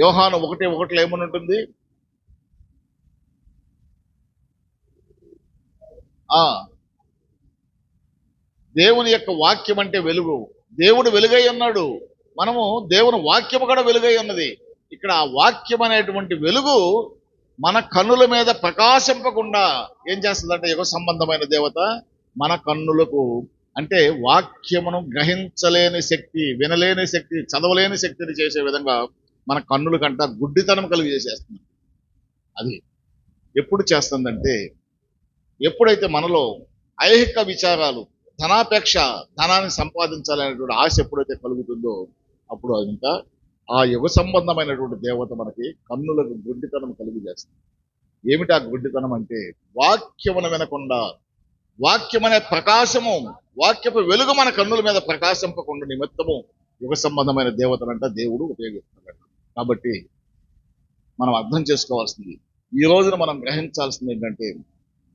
యోహాను 1:1 ఏమని ఉంటుంది? దేవుని యొక్క వాక్యం అంటే వెలుగు. దేవుడు వెలుగై ఉన్నాడు. మనము దేవుని వాక్యము కూడా వెలుగై ఉన్నది. ఇక్కడ ఆ వాక్యం అనేటువంటి వెలుగు మన కన్నుల మీద ప్రకాశింపకుండా ఏం చేస్తుందంటే, యుగ సంబంధమైన దేవత మన కన్నులకు, అంటే వాక్యమును గ్రహించలేని శక్తి, వినలేని శక్తి, చదవలేని శక్తిని చేసే విధంగా మన కన్నులకంట గుడ్డితనం కలిగి చేసేస్తుంది. అది ఎప్పుడు చేస్తుందంటే, ఎప్పుడైతే మనలో ఐహిక విచారాలు, ధనాపేక్ష, ధనాన్ని సంపాదించాలనేటువంటి ఆశ ఎప్పుడైతే కలుగుతుందో అప్పుడు ఇంకా ఆ యుగ సంబంధమైనటువంటి దేవత మనకి కన్నులకు గుడ్డితనం కలిగి చేస్తుంది. ఏమిటి ఆ గుడ్డితనం అంటే, వాక్యమును వినకుండా, వాక్యమనే ప్రకాశము, వాక్యపు వెలుగు మన కన్నుల మీద ప్రకాశింపకుండా నిమిత్తము యుగ సంబంధమైన దేవతలంట దేవుడు ఉపయోగిస్తున్నాడు. కాబట్టి మనం అర్థం చేసుకోవాల్సింది, ఈ రోజున మనం గ్రహించాల్సింది ఏంటంటే,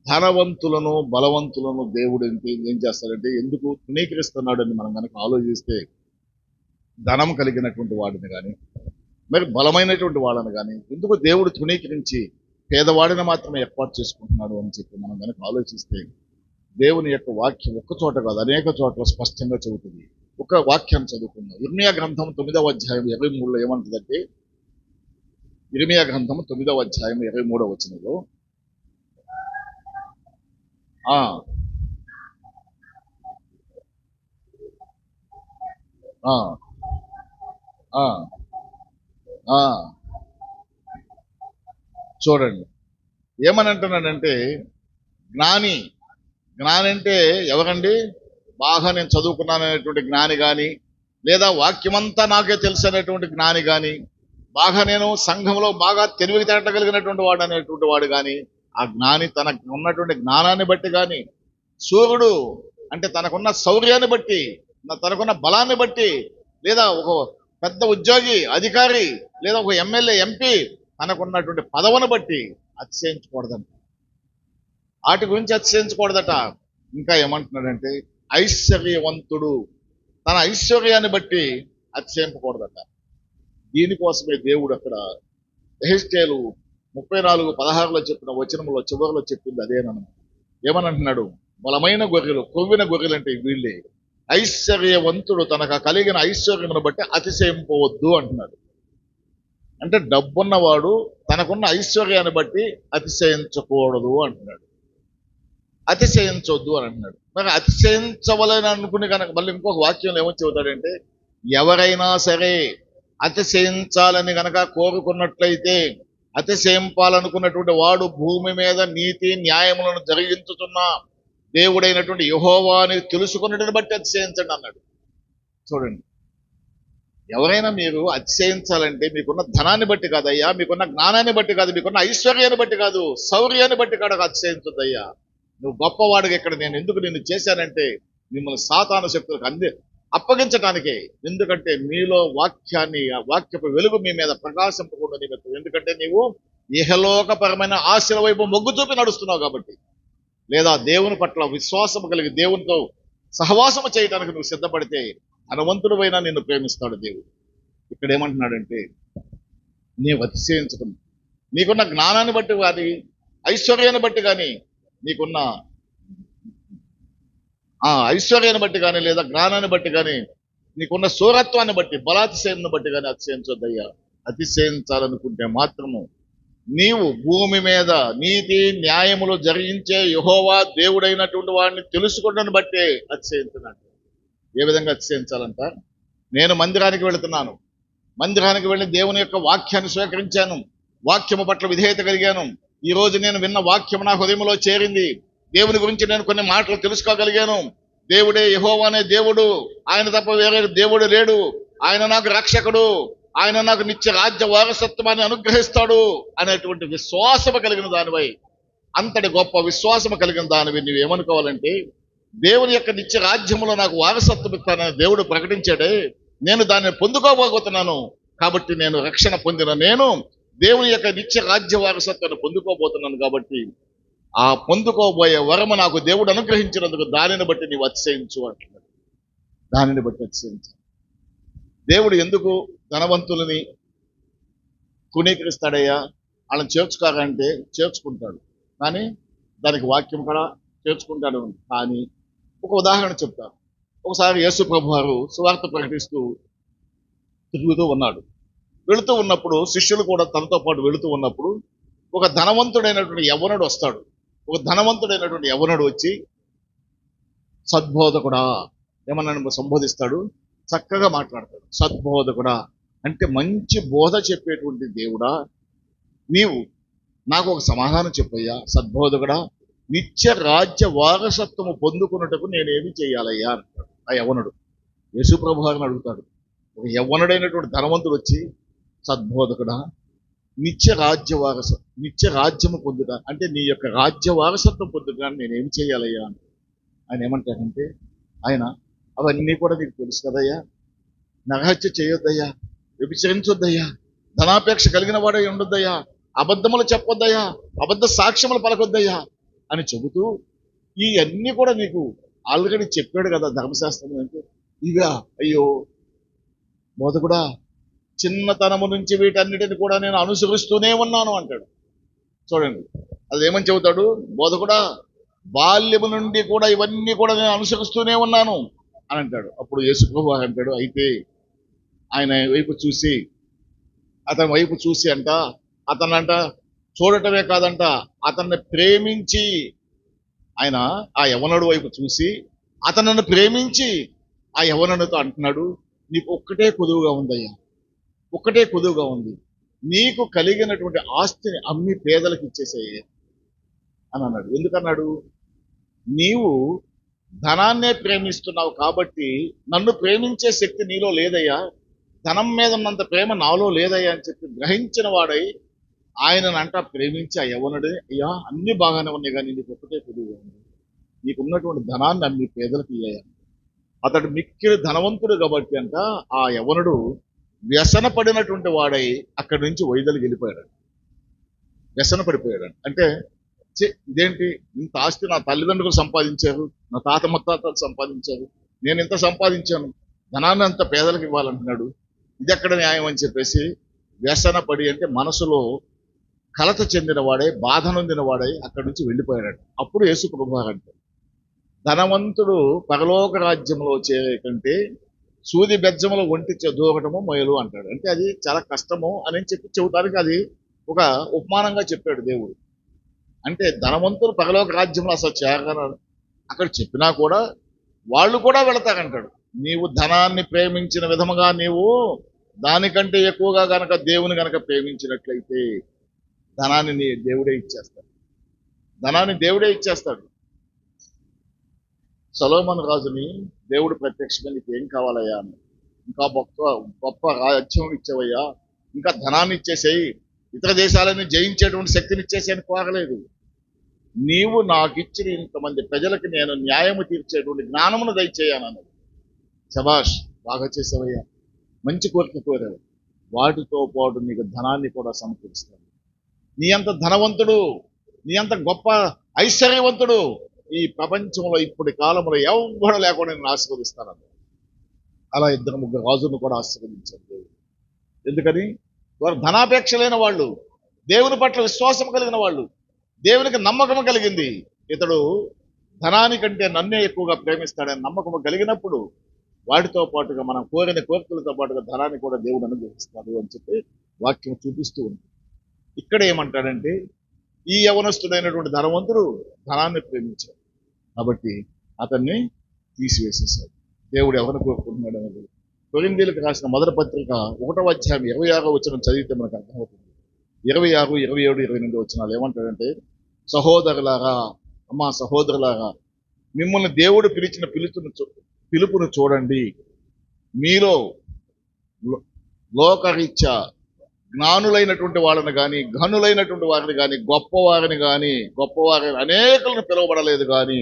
ధనవంతులను, బలవంతులను దేవుడు ఏం చేస్తాడంటే, ఎందుకు తృణీకరిస్తున్నాడని మనం కనుక ఆలోచిస్తే, ధనం కలిగినటువంటి వాడిని కానీ, మరి బలమైనటువంటి వాళ్ళని కానీ ఎందుకు దేవుడు తృణీకరించి పేదవాడిని మాత్రమే ఏర్పాటు చేసుకుంటున్నాడు అని చెప్పి మనం కనుక ఆలోచిస్తే, దేవుని యొక్క వాక్యం ఒక్క చోట కాదు అనేక చోట్ల స్పష్టంగా చెబుతుంది. ఒక వాక్యాన్ని చదువుకుందాం. ఇర్మియా గ్రంథం 9వ అధ్యాయం 23లో ఏమంటుందంటే, ఇర్మియా గ్రంథం 9వ అధ్యాయం 23వ వచనంలో చూడండి ఏమని అంటున్నాడంటే, జ్ఞాని, జ్ఞాని అంటే ఎవరండి? బాగా నేను చదువుకున్నాననేటువంటి జ్ఞాని కానీ, లేదా వాక్యమంతా నాకే తెలుసు అనేటువంటి జ్ఞాని కానీ, బాగా నేను సంఘంలో బాగా తెలివి తేటగలిగినటువంటి వాడు అనేటువంటి వాడు కానీ, ఆ జ్ఞాని తనకు ఉన్నటువంటి జ్ఞానాన్ని బట్టి కానీ, సూర్యుడు అంటే తనకున్న శౌర్యాన్ని బట్టి, తనకున్న బలాన్ని బట్టి, లేదా ఒక పెద్ద ఉద్యోగి, అధికారి, లేదా ఒక ఎమ్మెల్యే, ఎంపీ తనకున్నటువంటి పదవిని బట్టి అతిశయించకూడదంట. వాటి గురించి అతిశయించకూడదట. ఇంకా ఏమంటున్నాడంటే, ఐశ్వర్యవంతుడు తన ఐశ్వర్యాన్ని బట్టి అతిశయింపకూడదట. దీనికోసమే దేవుడు అక్కడ యెహెజ్కేలు 34:16లో చెప్పిన వచనంలో చివరిలో చెప్పింది అదేనమాట. ఏమని అంటున్నాడు? బలమైన గొర్రెలు, కొవ్విన గొర్రెలు అంటే వీళ్ళే. ఐశ్వర్యవంతుడు తనకు కలిగిన ఐశ్వర్యమును బట్టి అతిశయింపవద్దు అంటున్నాడు. అంటే డబ్బున్నవాడు తనకున్న ఐశ్వర్యాన్ని బట్టి అతిశయించకూడదు అంటున్నాడు. అతిశయించవద్దు అని అంటున్నాడు. మరి అతిశయించవలని అనుకుని కనుక మళ్ళీ ఇంకొక వాక్యం ఏమని చెబుతాడంటే, ఎవరైనా సరే అతిశయించాలని గనక కోరుకున్నట్లయితే, అతిశయింపాలనుకున్నటువంటి వాడు భూమి మీద నీతి న్యాయములను జరిగించుతున్న దేవుడైనటువంటి యెహోవాని తెలుసుకున్నట్టుని బట్టి అతిశయించండి అన్నాడు. చూడండి, ఎవరైనా మీరు అతిశయించాలంటే మీకున్న ధనాన్ని బట్టి కాదయ్యా, మీకున్న జ్ఞానాన్ని బట్టి కాదు, మీకున్న ఐశ్వర్యాన్ని బట్టి కాదు, శౌర్యాన్ని బట్టి కాదు అతిశయించొద్దయ్యా. నువ్వు గొప్పవాడికి ఇక్కడ నేను ఎందుకు నిన్ను చేశానంటే మిమ్మల్ని సాతాను శక్తులకు అప్పగించటానికే. ఎందుకంటే మీలో వాక్యాన్ని, ఆ వాక్యపు వెలుగు మీ మీద ప్రకాశింపకుండా నిమిత్తం. ఎందుకంటే నీవు ఇహలోకపరమైన ఆశల వైపు మొగ్గు చూపి నడుస్తున్నావు కాబట్టి, లేదా దేవుని పట్ల విశ్వాసం కలిగి దేవునితో సహవాసము చేయడానికి నువ్వు సిద్ధపడితే ధనవంతుడువైనా నిన్ను ప్రేమిస్తాడు దేవుడు. ఇక్కడ ఏమంటున్నాడంటే, నీవు అతిశయించటం నీకున్న జ్ఞానాన్ని బట్టి కానీ, ఐశ్వర్యాన్ని బట్టి కానీ, నీకున్న ఐశ్వర్యాన్ని బట్టి కానీ, లేదా జ్ఞానాన్ని బట్టి కానీ, నీకున్న శూరత్వాన్ని బట్టి, బలాతిశయాన్ని బట్టి కానీ అతిశయించొద్దయ్యా. అతిశయించాలనుకుంటే మాత్రము నీవు భూమి మీద నీతి న్యాయములు జరిగించే యెహోవా దేవుడైనటువంటి వాడిని తెలుసుకుంటాను బట్టే అతిశయించున్నాడు. ఏ విధంగా అతిశయించాలంట? నేను మందిరానికి వెళుతున్నాను, మందిరానికి వెళ్ళి దేవుని యొక్క వాక్యాన్ని స్వీకరించాను, వాక్యము పట్ల విధేయత కలిగాను. ఈ రోజు నేను విన్న వాక్యం నా హృదయంలో చేరింది. దేవుని గురించి నేను కొన్ని మాటలు తెలుసుకోగలిగాను. దేవుడే యెహోవా అనే దేవుడు, ఆయన తప్ప వేరే దేవుడు లేడు, ఆయన నాకు రక్షకుడు, ఆయన నాకు నిత్య రాజ్య వారసత్వాన్ని అనుగ్రహిస్తాడు అనేటువంటి విశ్వాసము కలిగిన దానివై, అంతటి గొప్ప విశ్వాసము కలిగిన దానివి నువ్వు ఏమనుకోవాలంటే, దేవుని యొక్క నిత్య రాజ్యములో నాకు వారసత్వం ఇస్తానని దేవుడు ప్రకటించాడే, నేను దాన్ని పొందుకోబోతున్నాను. కాబట్టి నేను రక్షణ పొందిన నేను దేవుని యొక్క నిత్య రాజ్య వారసత్వాన్ని పొందుకోబోతున్నాను. కాబట్టి ఆ పొందుకోబోయే వరము నాకు దేవుడు అనుగ్రహించినందుకు దానిని బట్టి నీవు అతిశయించు అంటున్నాడు. దానిని బట్టి అతిశయించు. దేవుడు ఎందుకు ధనవంతులని కునీకరిస్తాడయ్యా? వాళ్ళని చేర్చుకోరంటే చేర్చుకుంటాడు, కానీ దానికి వాక్యం కూడా చేర్చుకుంటాడు. కానీ ఒక ఉదాహరణ చెప్తాను. ఒకసారి యేసు ప్రభు వారు సువార్త ప్రకటిస్తూ తిరుగుతూ ఉన్నాడు. వెళుతూ ఉన్నప్పుడు శిష్యులు కూడా తనతో పాటు వెళుతూ ఉన్నప్పుడు ఒక ధనవంతుడైనటువంటి యవ్వనుడు వస్తాడు. ఒక ధనవంతుడైనటువంటి యవ్వనుడు వచ్చి, సద్బోధకుడా ఏమన్నా సంబోధిస్తాడు, చక్కగా మాట్లాడతాడు. సద్బోధకుడా అంటే మంచి బోధ చెప్పేటువంటి దేవుడా, నీవు నాకు ఒక సమాధానం చెప్పయ్యా. సద్బోధకుడా, నిత్య రాజ్య వారసత్వము పొందుకున్నట్టుకు నేనేమి చేయాలయ్యా అంటాడు ఆ యవ్వనుడు. యేసు ప్రభు వారిని అడుగుతాడు. ఒక యవ్వనుడైనటువంటి ధనవంతుడు వచ్చి, సద్బోధకుడా, నిత్య రాజ్యము పొందుట అంటే నీ యొక్క రాజ్య వారసత్వం పొందుటాన్ని నేనేం చేయాలయ్యా అని ఆయన ఏమంటాడంటే, ఆయన అవన్నీ కూడా నీకు తెలుసు కదయ్యా, నరహత్య చేయొద్దయ్యా, వ్యభిచరించొద్దయ్యా, ధనాపేక్ష కలిగిన వాడై ఉండొద్దయ్యా, అబద్ధములు చెప్పొద్దయ్యా, అబద్ధ సాక్ష్యములు పలకొద్దయ్యా అని చెబుతూ ఇవన్నీ కూడా నీకు ఆల్రెడీ చెప్పాడు కదా ధర్మశాస్త్రం అంటే. ఇవా? అయ్యో బోధకుడా, చిన్నతనము నుంచి వీటన్నిటిని కూడా నేను అనుసరిస్తూనే ఉన్నాను అంటాడు. చూడండి, అదేమని చెబుతాడు? బోధకుడా, బాల్యము నుండి కూడా ఇవన్నీ కూడా నేను అనుసరిస్తూనే ఉన్నాను అని అంటాడు. అప్పుడు యేసు ప్రభువు అంటాడు, అయితే ఆయన వైపు చూసి, అతని వైపు చూసి అతనంట చూడటమే కాదంట, అతన్ని ప్రేమించి, ఆయన ఆ యవ్వనుడు వైపు చూసి అతనನ್ನು ప్రేమించి ఆ యవ్వనుడితో అంటున్నాడు, నీకు ఒక్కటే కొదువుగా ఉందయ్యా, ఒక్కటే కొదువుగా ఉంది, నీకు కలిగినటువంటి ఆస్తిని అమ్మి పేదలకు ఇచ్చేసేయ అని అన్నాడు. ఎందుకన్నాడు? నీవు ధనాన్నే ప్రేమిస్తున్నావు కాబట్టి నన్ను ప్రేమించే శక్తి నీలో లేదయ్యా, ధనం మీద ఉన్నంత ప్రేమ నాలో లేదయ్యా అని చెప్పి గ్రహించిన వాడై ఆయననంట ప్రేమించి ఆ యవ్వనుడే, అయ్యా అన్ని బాగానే ఉన్నాయి కానీ నీకు ఒక్కటే కొదువుగా ఉంది, నీకున్నటువంటి ధనాన్ని అమ్మి పేదలకు ఇయ్యా. అతడు మిక్కిలి ధనవంతుడు కాబట్టి ఆ యవ్వనుడు వ్యసన పడినటువంటి వాడై అక్కడి నుంచి వైదొలిగి వెళ్ళిపోయాడు. వ్యసన పడిపోయాడు. అంటే ఇదేంటి, ఇంత ఆస్తి నా తల్లిదండ్రులు సంపాదించారు, నా తాత ముత్తాతలు సంపాదించారు, నేను ఇంత సంపాదించాను, ధనాన్ని అంత పేదలకు ఇవ్వాలంటున్నాడు, ఇది ఎక్కడ న్యాయం అని చెప్పేసి వ్యసన పడి, అంటే మనసులో కలత చెందిన వాడై, బాధ నొందిన వాడై అక్కడి నుంచి వెళ్ళిపోయాడు. అప్పుడు యేసు ప్రభువు అంటారు, ధనవంతుడు పరలోక రాజ్యంలో చేరే కంటే సూది బెజ్జముల ఒంటి దూరటము మొయలు అంటాడు. అంటే అది చాలా కష్టము అని చెప్పి చెబుతానికి అది ఒక ఉపమానంగా చెప్పాడు దేవుడు. అంటే ధనవంతులు పరలోక రాజ్యంలో అసలు చేరగలరు అక్కడ చెప్పినా కూడా వాళ్ళు కూడా వెళతారంటాడు. నీవు ధనాన్ని ప్రేమించిన విధముగా నీవు దానికంటే ఎక్కువగా గనక దేవుని గనక ప్రేమించినట్లయితే ధనాన్ని దేవుడే ఇచ్చేస్తాడు. ధనాన్ని దేవుడే ఇచ్చేస్తాడు. సొలొమోను రాజుని దేవుడు ప్రత్యక్షంగా నీకు ఏం కావాలయ్యా అని, ఇంకా గొప్ప గొప్ప రాజ్యం ఇచ్చేవయ్యా, ఇంకా ధనాన్ని ఇచ్చేసేయి, ఇతర దేశాలని జయించేటువంటి శక్తిని ఇచ్చేసి అని కోరలేదు. నీవు నాకు ఇచ్చిన ఇంతమంది ప్రజలకి నేను న్యాయము తీర్చేటువంటి జ్ఞానమును దయచేయనన్నది. శభాష్, బాగా చేసావయ్యా, మంచి కోరిక కోరావు. వాటితో పాటు నీకు ధనాన్ని కూడా సమకూరుస్తాను. నీ అంత ధనవంతుడు, నీ అంత గొప్ప ఐశ్వర్యవంతుడు ఈ ప్రపంచంలో ఇప్పటి కాలంలో ఎవ్వరు లేకుండా నేను ఆశీర్వదిస్తానని. అలా 2-3 రాజులను కూడా ఆశీర్వదించారు దేవుడు. ఎందుకని? వారు ధనాపేక్ష లేని వాళ్ళు, దేవుని పట్ల విశ్వాసం కలిగిన వాళ్ళు, దేవునికి నమ్మకం కలిగింది. ఇతడు ధనానికంటే నన్నే ఎక్కువగా ప్రేమిస్తాడని నమ్మకం కలిగినప్పుడు వాటితో పాటుగా మనం కోరిన కోరికలతో పాటుగా ధనాన్ని కూడా దేవుడు అనుగ్రహిస్తాడు అని చెప్పి వాక్యం చూపిస్తూ ఉంది. ఇక్కడ ఏమంటాడంటే, ఈ యవనస్తుడైనటువంటి ధనవంతుడు ధనాన్ని ప్రేమించాడు కాబట్టి అతన్ని తీసివేసేశాడు. దేవుడు ఎవరిని కోరుకుంటున్నాడు అనేది కొరింథీయులకు రాసిన మొదటి పత్రిక 1వ అధ్యాయం 26వ వచనం చదివితే మనకు అర్థమవుతుంది. 26, 27, 28 వచనాలు ఏమంటాడంటే, సహోదరులారా, అమ్మా సహోదరులారా, మిమ్మల్ని దేవుడు పిలిచిన పిలుపును చూడండి. మీలో లోకరీత్యా జ్ఞానులైనటువంటి వాళ్ళని కానీ, ఘనులైనటువంటి వారిని కానీ, గొప్పవారిని అనేకులను పిలువబడలేదు కానీ,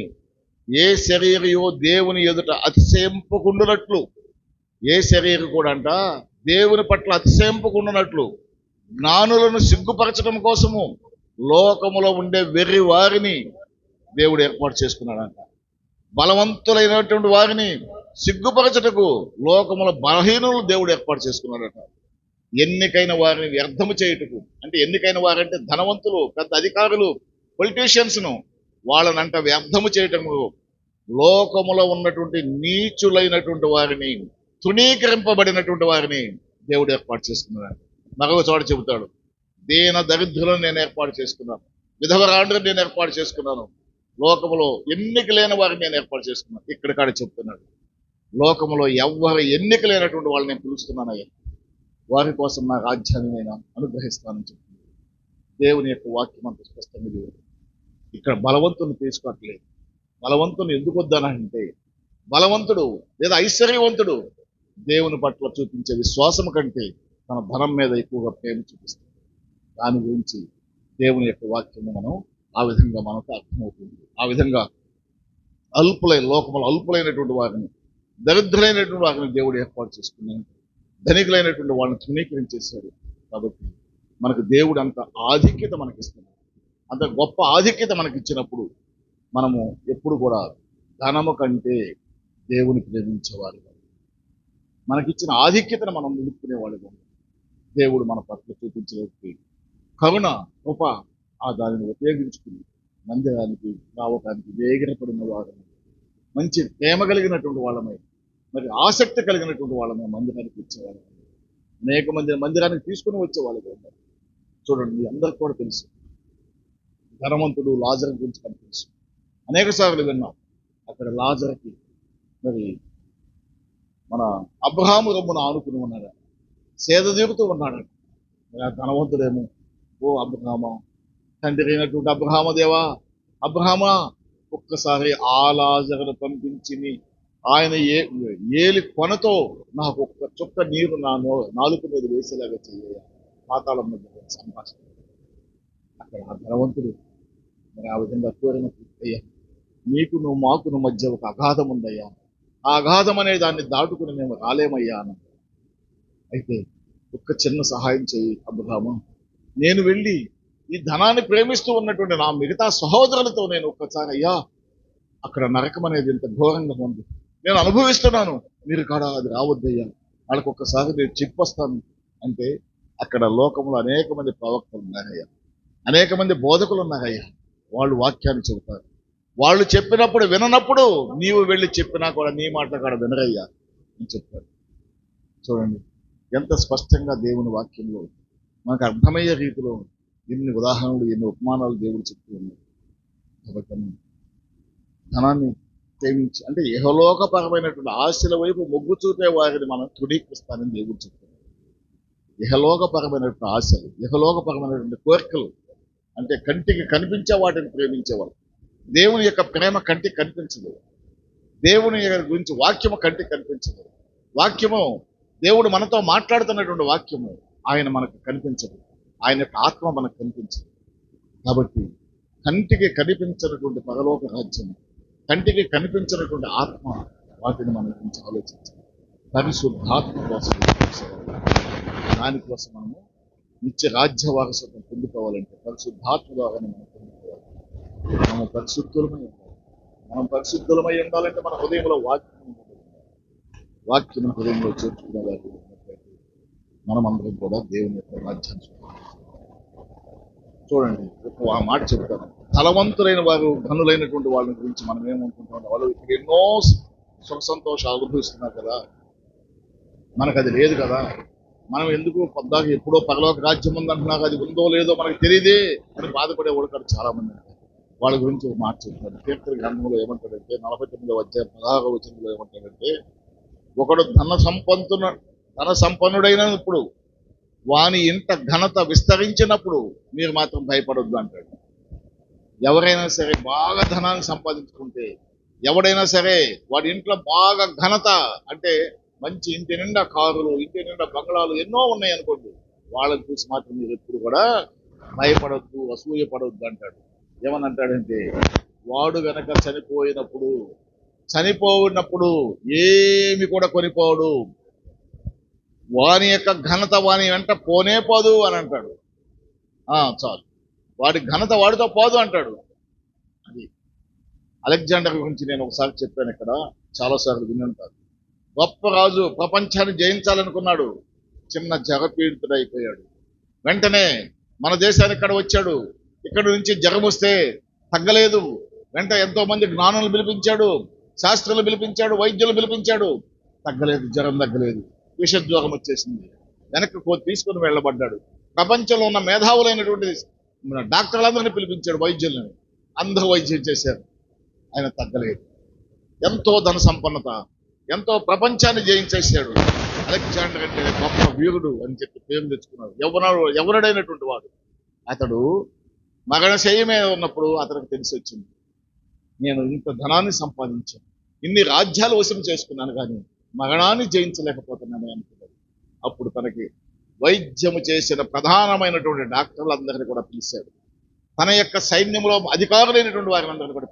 ఏ శరీరయో దేవుని ఎదుట అతిశయింపకుండునట్లు, ఏ శరీరం కూడా అంట దేవుని పట్ల అతిశయింపకుండునట్లు జ్ఞానులను సిగ్గుపరచడం కోసము లోకములో ఉండే వెర్రి వారిని దేవుడు ఏర్పాటు చేసుకున్నాడంట. బలవంతులైనటువంటి వారిని సిగ్గుపరచటకు లోకముల బలహీనులు దేవుడు ఏర్పాటు చేసుకున్నాడట. ఎన్నికైన వారిని వ్యర్థము చేయుటకు, అంటే ఎన్నికైన వారంటే ధనవంతులు, పెద్ద అధికారులు, పొలిటీషియన్స్ను వాళ్ళనంట వ్యర్థము చేయటము లోకములో ఉన్నటువంటి నీచులైనటువంటి వారిని, తృణీకరింపబడినటువంటి వారిని దేవుడు ఏర్పాటు చేసుకున్నాడు. మరొక చోట చెబుతాడు, దీన దరిద్రులను నేను ఏర్పాటు చేసుకున్నాను, విధవరాండ్రులను నేను ఏర్పాటు చేసుకున్నాను, లోకములో ఎన్నిక లేని వారిని నేను ఏర్పాటు చేసుకున్నాను. ఇక్కడ కాడ చెప్తున్నాడు, లోకములో ఎవ్వరు ఎన్నిక లేనటువంటి వాళ్ళని నేను పిలుస్తున్నానయ్యా, వారి కోసం నా రాజ్యాన్ని నేను అనుగ్రహిస్తానని చెప్తుంది. దేవుని యొక్క వాక్యం అంత స్పష్టంగా లేదు. ఇక్కడ బలవంతుని తీసుకోవట్లేదు. బలవంతుని ఎందుకు వద్దానంటే, బలవంతుడు లేదా ఐశ్వర్యవంతుడు దేవుని పట్ల చూపించే విశ్వాసం కంటే తన ధనం మీద ఎక్కువగా ప్రేమ చూపిస్తాడు. దాని గురించి దేవుని యొక్క వాక్యము మనం ఆ విధంగా మనకు అర్థమవుతుంది. ఆ విధంగా లోకములు అల్పులైనటువంటి వారిని, దరిద్రులైనటువంటి వారిని దేవుడు ఏర్పాటు చేసుకున్నాడు. ధనికులైనటువంటి వాళ్ళని తృణీకరించేశాడు. కాబట్టి మనకు దేవుడు అంత ఆధిక్యత మనకిస్తున్నాడు. అంత గొప్ప ఆధిక్యత మనకిచ్చినప్పుడు మనము ఎప్పుడు కూడా ధనము కంటే దేవుని ప్రేమించేవారు, మనకిచ్చిన ఆధిక్యతను మనం నిలుపుకునేవాడు. దేవుడు మన పట్ల చూపించలేకపోయి కరుణ, కృప ఆ దానిని ఉపయోగించుకుని మందిరానికి రావటానికి వేగిరపడిన వారమై, మంచి ప్రేమ కలిగినటువంటి వాళ్ళమై, మరి ఆసక్తి కలిగినటువంటి వాళ్ళమై మందిరానికి వచ్చేవాళ్ళం. అనేక మంది మందిరానికి తీసుకుని వచ్చేవాళ్ళు ఉన్నారు. చూడండి, మీ అందరికి కూడా తెలుసు, ధనవంతుడు లాజరు గురించి మనకు తెలుసు. అనేక సార్లు విన్నాం. అక్కడ లాజరుకి మరి మన అబ్రహాము రొమ్మున ఆనుకుని ఉన్నాడు, సేద తీరుతూ ఉన్నాడు. మరి ఆ ధనవంతుడేమో, ఓ అబ్రహామా, తండ్రి అయినటువంటి అబ్రహామదేవా, అబ్రహామా, ఒక్కసారి ఆ లాజరును పంపించి ఆయన ఏలి కొనతో నాకు ఒక్క చుక్క నీరు నా నాలుక మీద వేసేలాగా చెయ్య, పాతాళం మీద సంభాషణ. అక్కడ ఆ ధనవంతుడు మరి ఆ విధంగా కోరినప్పుడు, అయ్యా నీకును మాకును మధ్య ఒక అగాధం ఉందయ్యా, ఆ అగాధం అనే దాన్ని దాటుకుని మేము రాలేమయ్యా అని. అయితే ఒక్క చిన్న సహాయం చేయి అబ్రహాము, నేను వెళ్ళి ఈ ధనాన్ని ప్రేమిస్తూ ఉన్నటువంటి నా మిగతా సహోదరులతో నేను ఒక్కసారి, అయ్యా అక్కడ నరకం అనేది ఇంత ఘోరంగా ఉంది, నేను అనుభవిస్తున్నాను, మీరు కాడ అది రావద్దయ్యా, వాళ్ళకి ఒక్కసారి నేను చెప్పొస్తాను అంటే, అక్కడ లోకంలో అనేక మంది ప్రవక్తలు ఉన్నారయ్యా, అనేక మంది బోధకులు ఉన్నారయ్యా, వాళ్ళు వాక్యాన్ని చెబుతారు. వాళ్ళు చెప్పినప్పుడు విననప్పుడు నీవు వెళ్ళి చెప్పినా కూడా నీ మాట కాడ వినరయ్యా అని చెప్పాడు. చూడండి ఎంత స్పష్టంగా దేవుని వాక్యంలో మనకు అర్థమయ్యే రీతిలో ఎన్ని ఉదాహరణలు, ఎన్ని ఉపమానాలు దేవుడు చెప్తూ ఉన్నాడు. కాబట్టి ధనాన్ని ప్రేమించి అంటే ఇహలోకపరమైనటువంటి ఆశల వైపు మొగ్గు చూపే వారిని మనం తృణీకరిస్తానని దేవుడు చెప్తున్నాడు. ఇహలోకపరమైనటువంటి ఆశలు, ఇహలోకపరమైనటువంటి కోరికలు అంటే కంటికి కనిపించే వాటిని ప్రేమించేవారు. దేవుని యొక్క ప్రేమ కంటికి కనిపించదు. దేవుని గురించి వాక్యము కంటికి కనిపించదు. వాక్యము దేవుడు మనతో మాట్లాడుతున్నటువంటి వాక్యము ఆయన మనకు కనిపించదు. ఆయన యొక్క ఆత్మ మనకు కనిపించదు. కాబట్టి కంటికి కనిపించినటువంటి పరలోక రాజ్యము, కంటికి కనిపించినటువంటి ఆత్మ, వాటిని మన గురించి ఆలోచించాలి. పరిశుద్ధాత్మ కోసం దానికోసం మనము నిత్య రాజ్య వారసత్వం పొందుకోవాలంటే పరిశుద్ధాత్మ ద్వారానే మనం పొందుకోవాలి. మనం పరిశుద్ధులమై ఉండాలి. మనం పరిశుద్ధులమై ఉండాలంటే మన హృదయంలో వాక్యం హృదయంలో చేర్చుకునే వారికి ఉన్నట్లయితే మనం అందరం కూడా దేవుని యొక్క రాజ్యాన్ని చూడండి. ఆ మాట చెప్తాను, ధనవంతులైన వారు, ధనులైనటువంటి వాళ్ళ గురించి మనం ఏమనుకుంటాం, వాళ్ళు ఇక్కడ ఎన్నో సుఖ సంతోషాలు అనుభవిస్తున్నారు కదా, మనకు అది లేదు కదా, మనం ఎందుకు పొద్దాక ఎప్పుడో పరలోక రాజ్యం ఉందంటున్నారు, అది ఉందో లేదో మనకు తెలియదే అని బాధపడే వాళ్ళు చాలా మంది ఉంటారు. వాళ్ళ గురించి ఒక మాట చెప్తారు. కీర్తన గ్రంథంలో ఏమంటాడంటే 49వ అధ్యాయం 16వ వచనంలో ఏమంటాడంటే, ఒకడు ధన సంపన్నుడైనప్పుడు వాని ఇంట ఘనత విస్తరించినప్పుడు మీరు మాత్రం భయపడొద్దు అంటాడు. ఎవరైనా సరే బాగా ధనాన్ని సంపాదించుకుంటే, ఎవడైనా సరే వాడి ఇంట్లో బాగా ఘనత అంటే మంచి ఇంటి నిండా కారులు, ఇంటి నిండా బంగ్లాలు ఎన్నో ఉన్నాయి అనుకోండి, వాళ్ళని చూసి మాత్రం మీరు ఎప్పుడు కూడా భయపడొద్దు, అసూయపడొద్దు అంటాడు. ఏమని అంటాడంటే, వాడు గనక చనిపోయినప్పుడు ఏమి కూడా కొనిపోడు, వాని యొక్క ఘనత వాని వెంట పోనే పోదు అని అంటాడు. చాలు, వాడి ఘనత వాడితో పోదు అంటాడు. అది అలెగ్జాండర్ గురించి నేను ఒకసారి చెప్పాను, ఇక్కడ చాలాసార్లు విని ఉంటారు. గొప్ప రాజు, ప్రపంచాన్ని జయించాలనుకున్నాడు, చిన్న జగపీడితుడైపోయాడు. వెంటనే మన దేశానికి ఇక్కడ వచ్చాడు. ఇక్కడ నుంచి జగం వస్తే తగ్గలేదు. వెంట ఎంతో మంది జ్ఞానులు పిలిపించాడు, శాస్త్రులు పిలిపించాడు, వైద్యులు పిలిపించాడు, తగ్గలేదు, జ్వరం తగ్గలేదు. విషజ్వరం వచ్చేసింది. వెనక్కి తీసుకుని వెళ్ళబడ్డాడు. ప్రపంచంలో ఉన్న మేధావులైనటువంటి డాక్టర్లందరినీ పిలిపించాడు, వైద్యులను, అందరూ వైద్యం చేశారు, ఆయన తగ్గలేదు. ఎంతో ధన సంపన్నత, ఎంతో ప్రపంచాన్ని జయించేశాడు. అలెగ్జాండర్ అంటే గొప్ప వీరుడు అని చెప్పి పేరు తెచ్చుకున్నాడు. ఎవరుడైనటువంటి వాడు. అతడు మరణశయ్యమే ఉన్నప్పుడు అతనికి తెలిసి వచ్చింది, నేను ఇంత ధనాన్ని సంపాదించాను, ఇన్ని రాజ్యాలు వశం చేసుకున్నాను, కానీ మరణాన్ని జయించలేకపోతున్నాను అనుకున్నాడు. అప్పుడు తనకి వైద్యము చేసిన ప్రధానమైనటువంటి డాక్టర్లందరినీ కూడా పిలిచాడు. తన యొక్క సైన్యంలో అధికారులైనటువంటి వారిని అందరినీ కూడా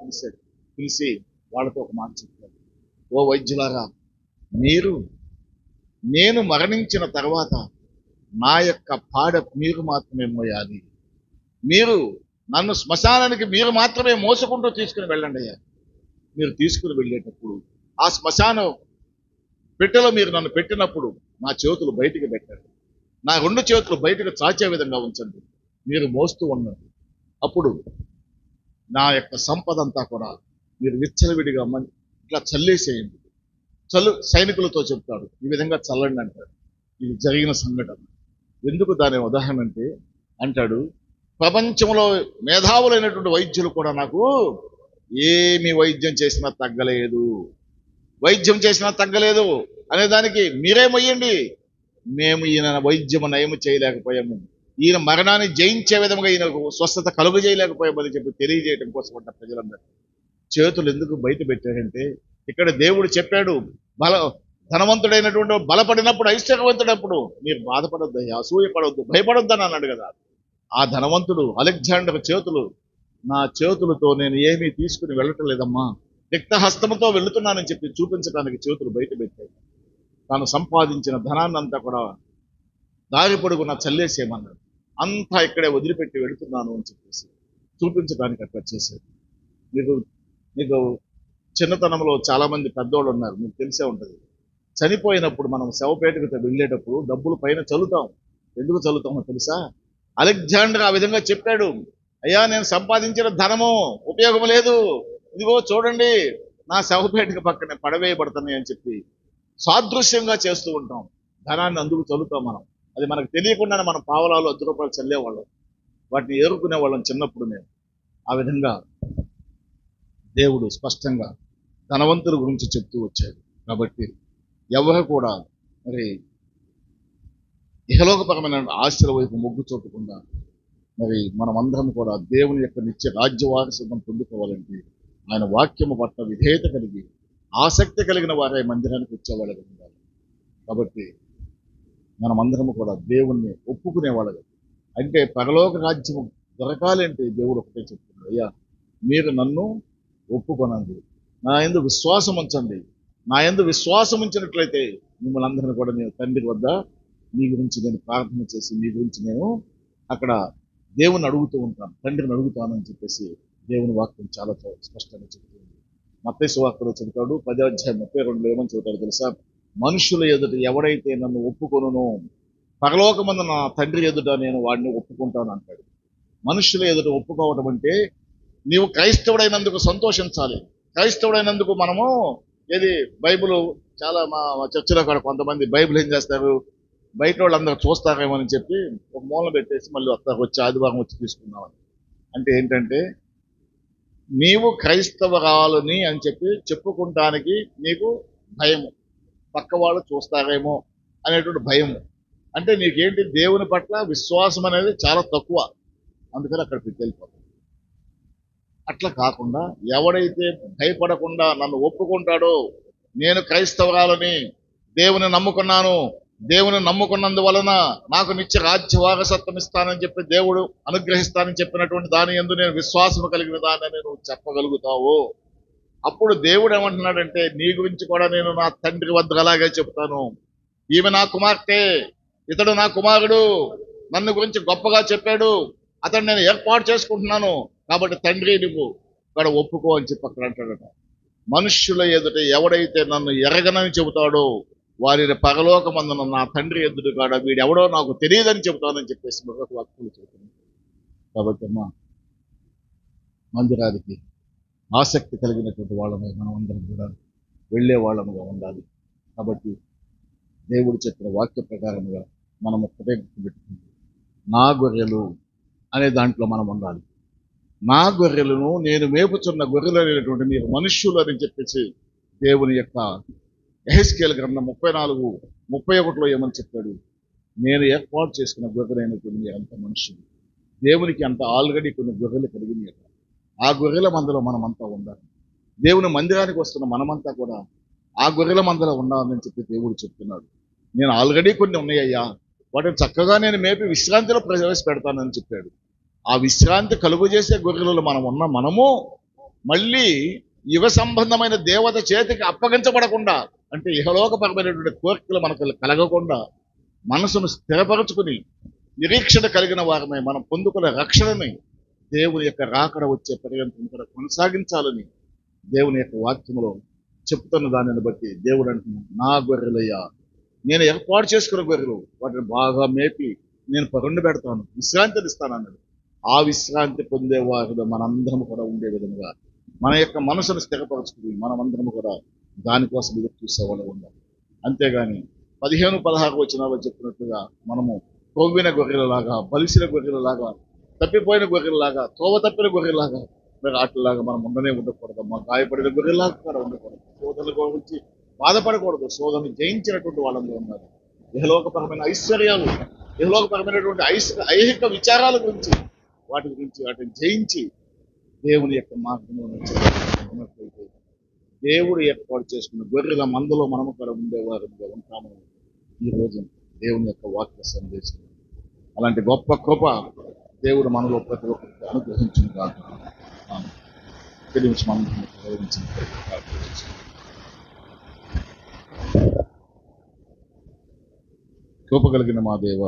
పిలిచి వాళ్ళతో ఒక మాట చెప్పాడు. ఓ వైద్యులారా, నేను మరణించిన తర్వాత నా యొక్క పాడ మీరు మాత్రమే మోయాలి. మీరు నన్ను శ్మశానానికి మీరు మాత్రమే మోసుకుంటూ తీసుకుని వెళ్ళండి అయ్యా. మీరు తీసుకుని వెళ్ళేటప్పుడు ఆ శ్మశానం పెట్టెలో మీరు నన్ను పెట్టినప్పుడు నా చేతులు బయటికి పెట్టండి, నా 2 చేతులు బయటకు చాచే విధంగా ఉంచండి, మీరు మోస్తూ ఉండండి. అప్పుడు నా యొక్క సంపద అంతా కూడా మీరు విచ్చలవిడిగా ఇట్లా చల్లేసేయండి. సైనికులతో చెప్తాడు, ఈ విధంగా చల్లండి అంటాడు. ఇది జరిగిన సంఘటన. ఎందుకు దాని ఉదాహరణ అంటే, అంటాడు, ప్రపంచంలో మేధావులైనటువంటి వైద్యులు కూడా నాకు ఏమి వైద్యం చేసినా తగ్గలేదు అనేదానికి మీరేమయ్యండి, మేము ఈయన వైద్యము నయము చేయలేకపోయాము, ఈయన మరణాన్ని జయించే విధంగా ఈయనకు స్వస్థత కలుగు చేయలేకపోయామని చెప్పి తెలియజేయడం కోసం అంట ప్రజలందరూ. చేతులు ఎందుకు బయట పెట్టారంటే, ఇక్కడ దేవుడు చెప్పాడు, ధనవంతుడైనటువంటి బలపడినప్పుడు, ఐశ్వర్యవంతుడప్పుడు మీరు బాధపడొద్దు, అసూయపడొద్దు, భయపడొద్దు అని అన్నాడు కదా. ఆ ధనవంతుడు అలెగ్జాండర్ చేతులు, నా చేతులతో నేను ఏమీ తీసుకుని వెళ్ళటం లేదమ్మా, రిక్త హస్తముతో వెళుతున్నానని చెప్పి చూపించడానికి చేతులు బయట పెట్టాయి. తాను సంపాదించిన ధనాన్ని అంతా కూడా దారి పొడుగున చల్లేసేయమన్నాడు. అంతా ఇక్కడే వదిలిపెట్టి వెళుతున్నాను అని చెప్పేసి చూపించడానికి అట్లా చేశాడు. మీకు చిన్నతనంలో చాలా మంది పెద్దోళ్ళు ఉన్నారు, మీకు తెలిసే ఉంటుంది. చనిపోయినప్పుడు మనం శవపేటకు వెళ్ళేటప్పుడు డబ్బులు పైన చల్లుతాం. ఎందుకు చల్లుతామో తెలుసా? అలెగ్జాండర్ ఆ విధంగా చెప్పాడు, అయ్యా నేను సంపాదించిన ధనము ఉపయోగం లేదు, ఇదిగో చూడండి నా శవపేటిక పక్కనే పడవేయబడుతున్నాయి అని చెప్పి సాదృశ్యంగా చేస్తూ ఉంటాం. ధనాన్ని అందుకు చల్లుతాం మనం. అది మనకు తెలియకుండానే మనం పావలాలు 10 రూపాయలు చల్లేవాళ్ళం, వాటిని ఏరుకునే వాళ్ళం చిన్నప్పుడు. నేను ఆ విధంగా దేవుడు స్పష్టంగా ధనవంతుల గురించి చెప్తూ వచ్చాడు. కాబట్టి ఎవరు కూడా మరి ఇహలోకపరమైన ఆశల వైపు మొగ్గు చూపకుండా మరి మనమందరం కూడా దేవుని యొక్క నిత్య రాజ్యవారసత్వం పొందుకోవాలంటే ఆయన వాక్యము పట్ల విధేయత కలిగి ఆసక్తి కలిగిన వారే మందిరానికి వచ్చేవాళ్ళగా ఉండాలి. కాబట్టి మనమందరము కూడా దేవుణ్ణి ఒప్పుకునేవాళ్ళగా, అంటే పరలోక రాజ్యం దొరకాలి అంటే దేవుడు ఒకటే చెప్తున్నాడు, అయ్యా మీరు నన్ను ఒప్పుకొనండి, నా యందు విశ్వాసం ఉంచండి. నా యందు విశ్వాసం ఉంచినట్లయితే మిమ్మల్ని అందరినీ కూడా నేను తండ్రి వద్ద మీ గురించి నేను ప్రార్థన చేసి మీ గురించి నేను అక్కడ దేవుని అడుగుతూ ఉంటాను, తండ్రిని అడుగుతాను అని చెప్పేసి దేవుని వాక్యం చాలా స్పష్టంగా చెప్తుంది. మత్తయి సువార్తలో చెబుతాడు 10:32 ఏమని చెబుతాడు తెలుసా? మనుషుల ఎదుట ఎవడైతే నన్ను ఒప్పుకొనునో పరలోకమందు నా తండ్రి ఎదుట నేను వాడిని ఒప్పుకుంటాను అంటాడు. మనుషుల ఎదుట ఒప్పుకోవడం అంటే నీవు క్రైస్తవుడైనందుకు సంతోషించాలి. క్రైస్తవుడైనందుకు మనము ఏది బైబిల్ చాలా మా చర్చిలో కూడా కొంతమంది బైబిల్ ఏం చేస్తారు, బయట వాళ్ళందరూ చూస్తారేమో అని చెప్పి ఒక మూల పెట్టేసి మళ్ళీ వస్తారు, వచ్చి ఆదివారం వచ్చి తీసుకున్నామని. అంటే ఏంటంటే నీవు క్రైస్తవరాలని అని చెప్పి చెప్పుకుంటానికి నీకు భయము, పక్క వాళ్ళు చూస్తారేమో అనేటువంటి భయము. అంటే నీకేంటి, దేవుని పట్ల విశ్వాసం అనేది చాలా తక్కువ, అందుకని అక్కడ వెళ్ళిపోతుంది. అట్లా కాకుండా ఎవడైతే భయపడకుండా నన్ను ఒప్పుకుంటాడో, నేను క్రైస్తవరాలని దేవుని నమ్ముకున్నాను, దేవుని నమ్ముకున్నందువలన నాకు నిత్య రాజ్య వారసత్వం ఇస్తానని చెప్పి దేవుడు అనుగ్రహిస్తానని చెప్పినటువంటి దాని యందు నేను విశ్వాసం కలిగిన దాన్ని నువ్వు చెప్పగలుగుతావు. అప్పుడు దేవుడు ఏమంటున్నాడంటే నీ గురించి కూడా నేను నా తండ్రి వద్ద అలాగే చెప్తాను, ఈమె నా కుమార్తె, ఇతడు నా కుమారుడు, నన్ను గురించి గొప్పగా చెప్పాడు, అతను నేను ఏర్పాటు చేసుకుంటున్నాను, కాబట్టి తండ్రి నువ్వు ఇక్కడ ఒప్పుకో అని చెప్పి అక్కడ అంటాడట. మనుష్యుల ఎదుట ఎవడైతే నన్ను ఎరగనని చెబుతాడో వారిని పరలోకమందున నా తండ్రి ఎదుట కాడ వీడెవడో నాకు తెలియదని చెబుతానని చెప్పేసి మరొక వాక్యాలు చెబుతున్నాను. కాబట్టి అమ్మా, మందిరానికి ఆసక్తి కలిగినటువంటి వాళ్ళమై మనం అందరం కూడా వెళ్ళే వాళ్ళముగా ఉండాలి. కాబట్టి దేవుడు చెప్పిన వాక్య ప్రకారముగా మనం ఒక్కటే గుర్తుపెట్టుకుంది, నా గొర్రెలు అనే దాంట్లో మనం ఉండాలి. నా గొర్రెలను నేను మేపుచున్న గొర్రెలు అనేటువంటి మీరు మనుష్యులు అని చెప్పేసి దేవుని యొక్క యెహెజ్కేలు గ్రంథం 34:31 ఏమని చెప్పాడు, నేను ఏర్పాటు చేసుకున్న గొర్రెలైనటువంటి మీరంతా మనుషులు. దేవునికి అంత ఆల్రెడీ కొన్ని గొర్రెలు కలిగినాయి. ఆ గొర్రెల మందలో మనమంతా ఉండాలి. దేవుని మందిరానికి వస్తున్న మనమంతా కూడా ఆ గొర్రెల మందలో ఉండాలని చెప్పి దేవుడు చెప్తున్నాడు. నేను ఆల్రెడీ కొన్ని ఉన్నాయ్యా, వాటిని చక్కగా నేను మేపి విశ్రాంతిలో ప్రవేశపెడతానని చెప్పాడు. ఆ విశ్రాంతి కలుగు చేసే గొర్రెలలో మనము మళ్ళీ యుగ సంబంధమైన దేవత చేతికి అప్పగించబడకుండా, అంటే ఇహలోకపరమైనటువంటి కోరికలు మనకు కలగకుండా మనసును స్థిరపరచుకుని నిరీక్షణ కలిగిన వారమే మనం పొందుకున్న రక్షణని దేవుని యొక్క రాకడ వచ్చే పర్యంతం కూడా కొనసాగించాలని దేవుని యొక్క వాక్యములో చెప్తున్న దానిని బట్టి దేవుడు అంటున్నాడు, నా గొర్రెలయ్యా, నేను ఏర్పాటు చేసుకున్న గొర్రెలు, వాటిని బాగా మేపి నేను పరుండి పెడతాను, విశ్రాంతిని ఇస్తాను అన్నాడు. ఆ విశ్రాంతి పొందేవారు మనందరం కూడా ఉండే విధంగా మన యొక్క మనసును స్థిరపరచుకుని మనమందరం కూడా దానికోసం ఎదురు చూసేవాళ్ళు ఉండాలి. అంతేగాని 15-16 వచనాల్లో చెప్పినట్టుగా మనము కొవ్విన గొర్రెలలాగా, బలిసిన గొర్రెలలాగా, తప్పిపోయిన గొర్రెలలాగా, తోవ తప్పిన గొర్రెలాగా మరి వాటిలాగా మనం ఉండకూడదు. మా గాయపడిన గొర్రెలాగా కూడా ఉండకూడదు. శోధన గురించి బాధపడకూడదు. శోధన జయించినటువంటి వాళ్ళంలో ఉన్నారు. ఇహలోకపరమైన ఐశ్వర్యాలు, ఇహలోకపరమైనటువంటి ఐహిక విచారాల గురించి వాటిని జయించి దేవుని యొక్క మార్గంలో ఉన్నట్లయితే దేవుడు ఏర్పాటు చేసుకున్న గొర్రెల మందలో మనము కూడా ఉండేవారుగా ఉంటాము. ఈ రోజు దేవుని యొక్క వాక్య సందేశం అలాంటి గొప్ప కృప దేవుడు మనలో ప్రతి ఒక్కరికి అనుగ్రహించింది కాదు. కృప కలిగిన మా దేవ,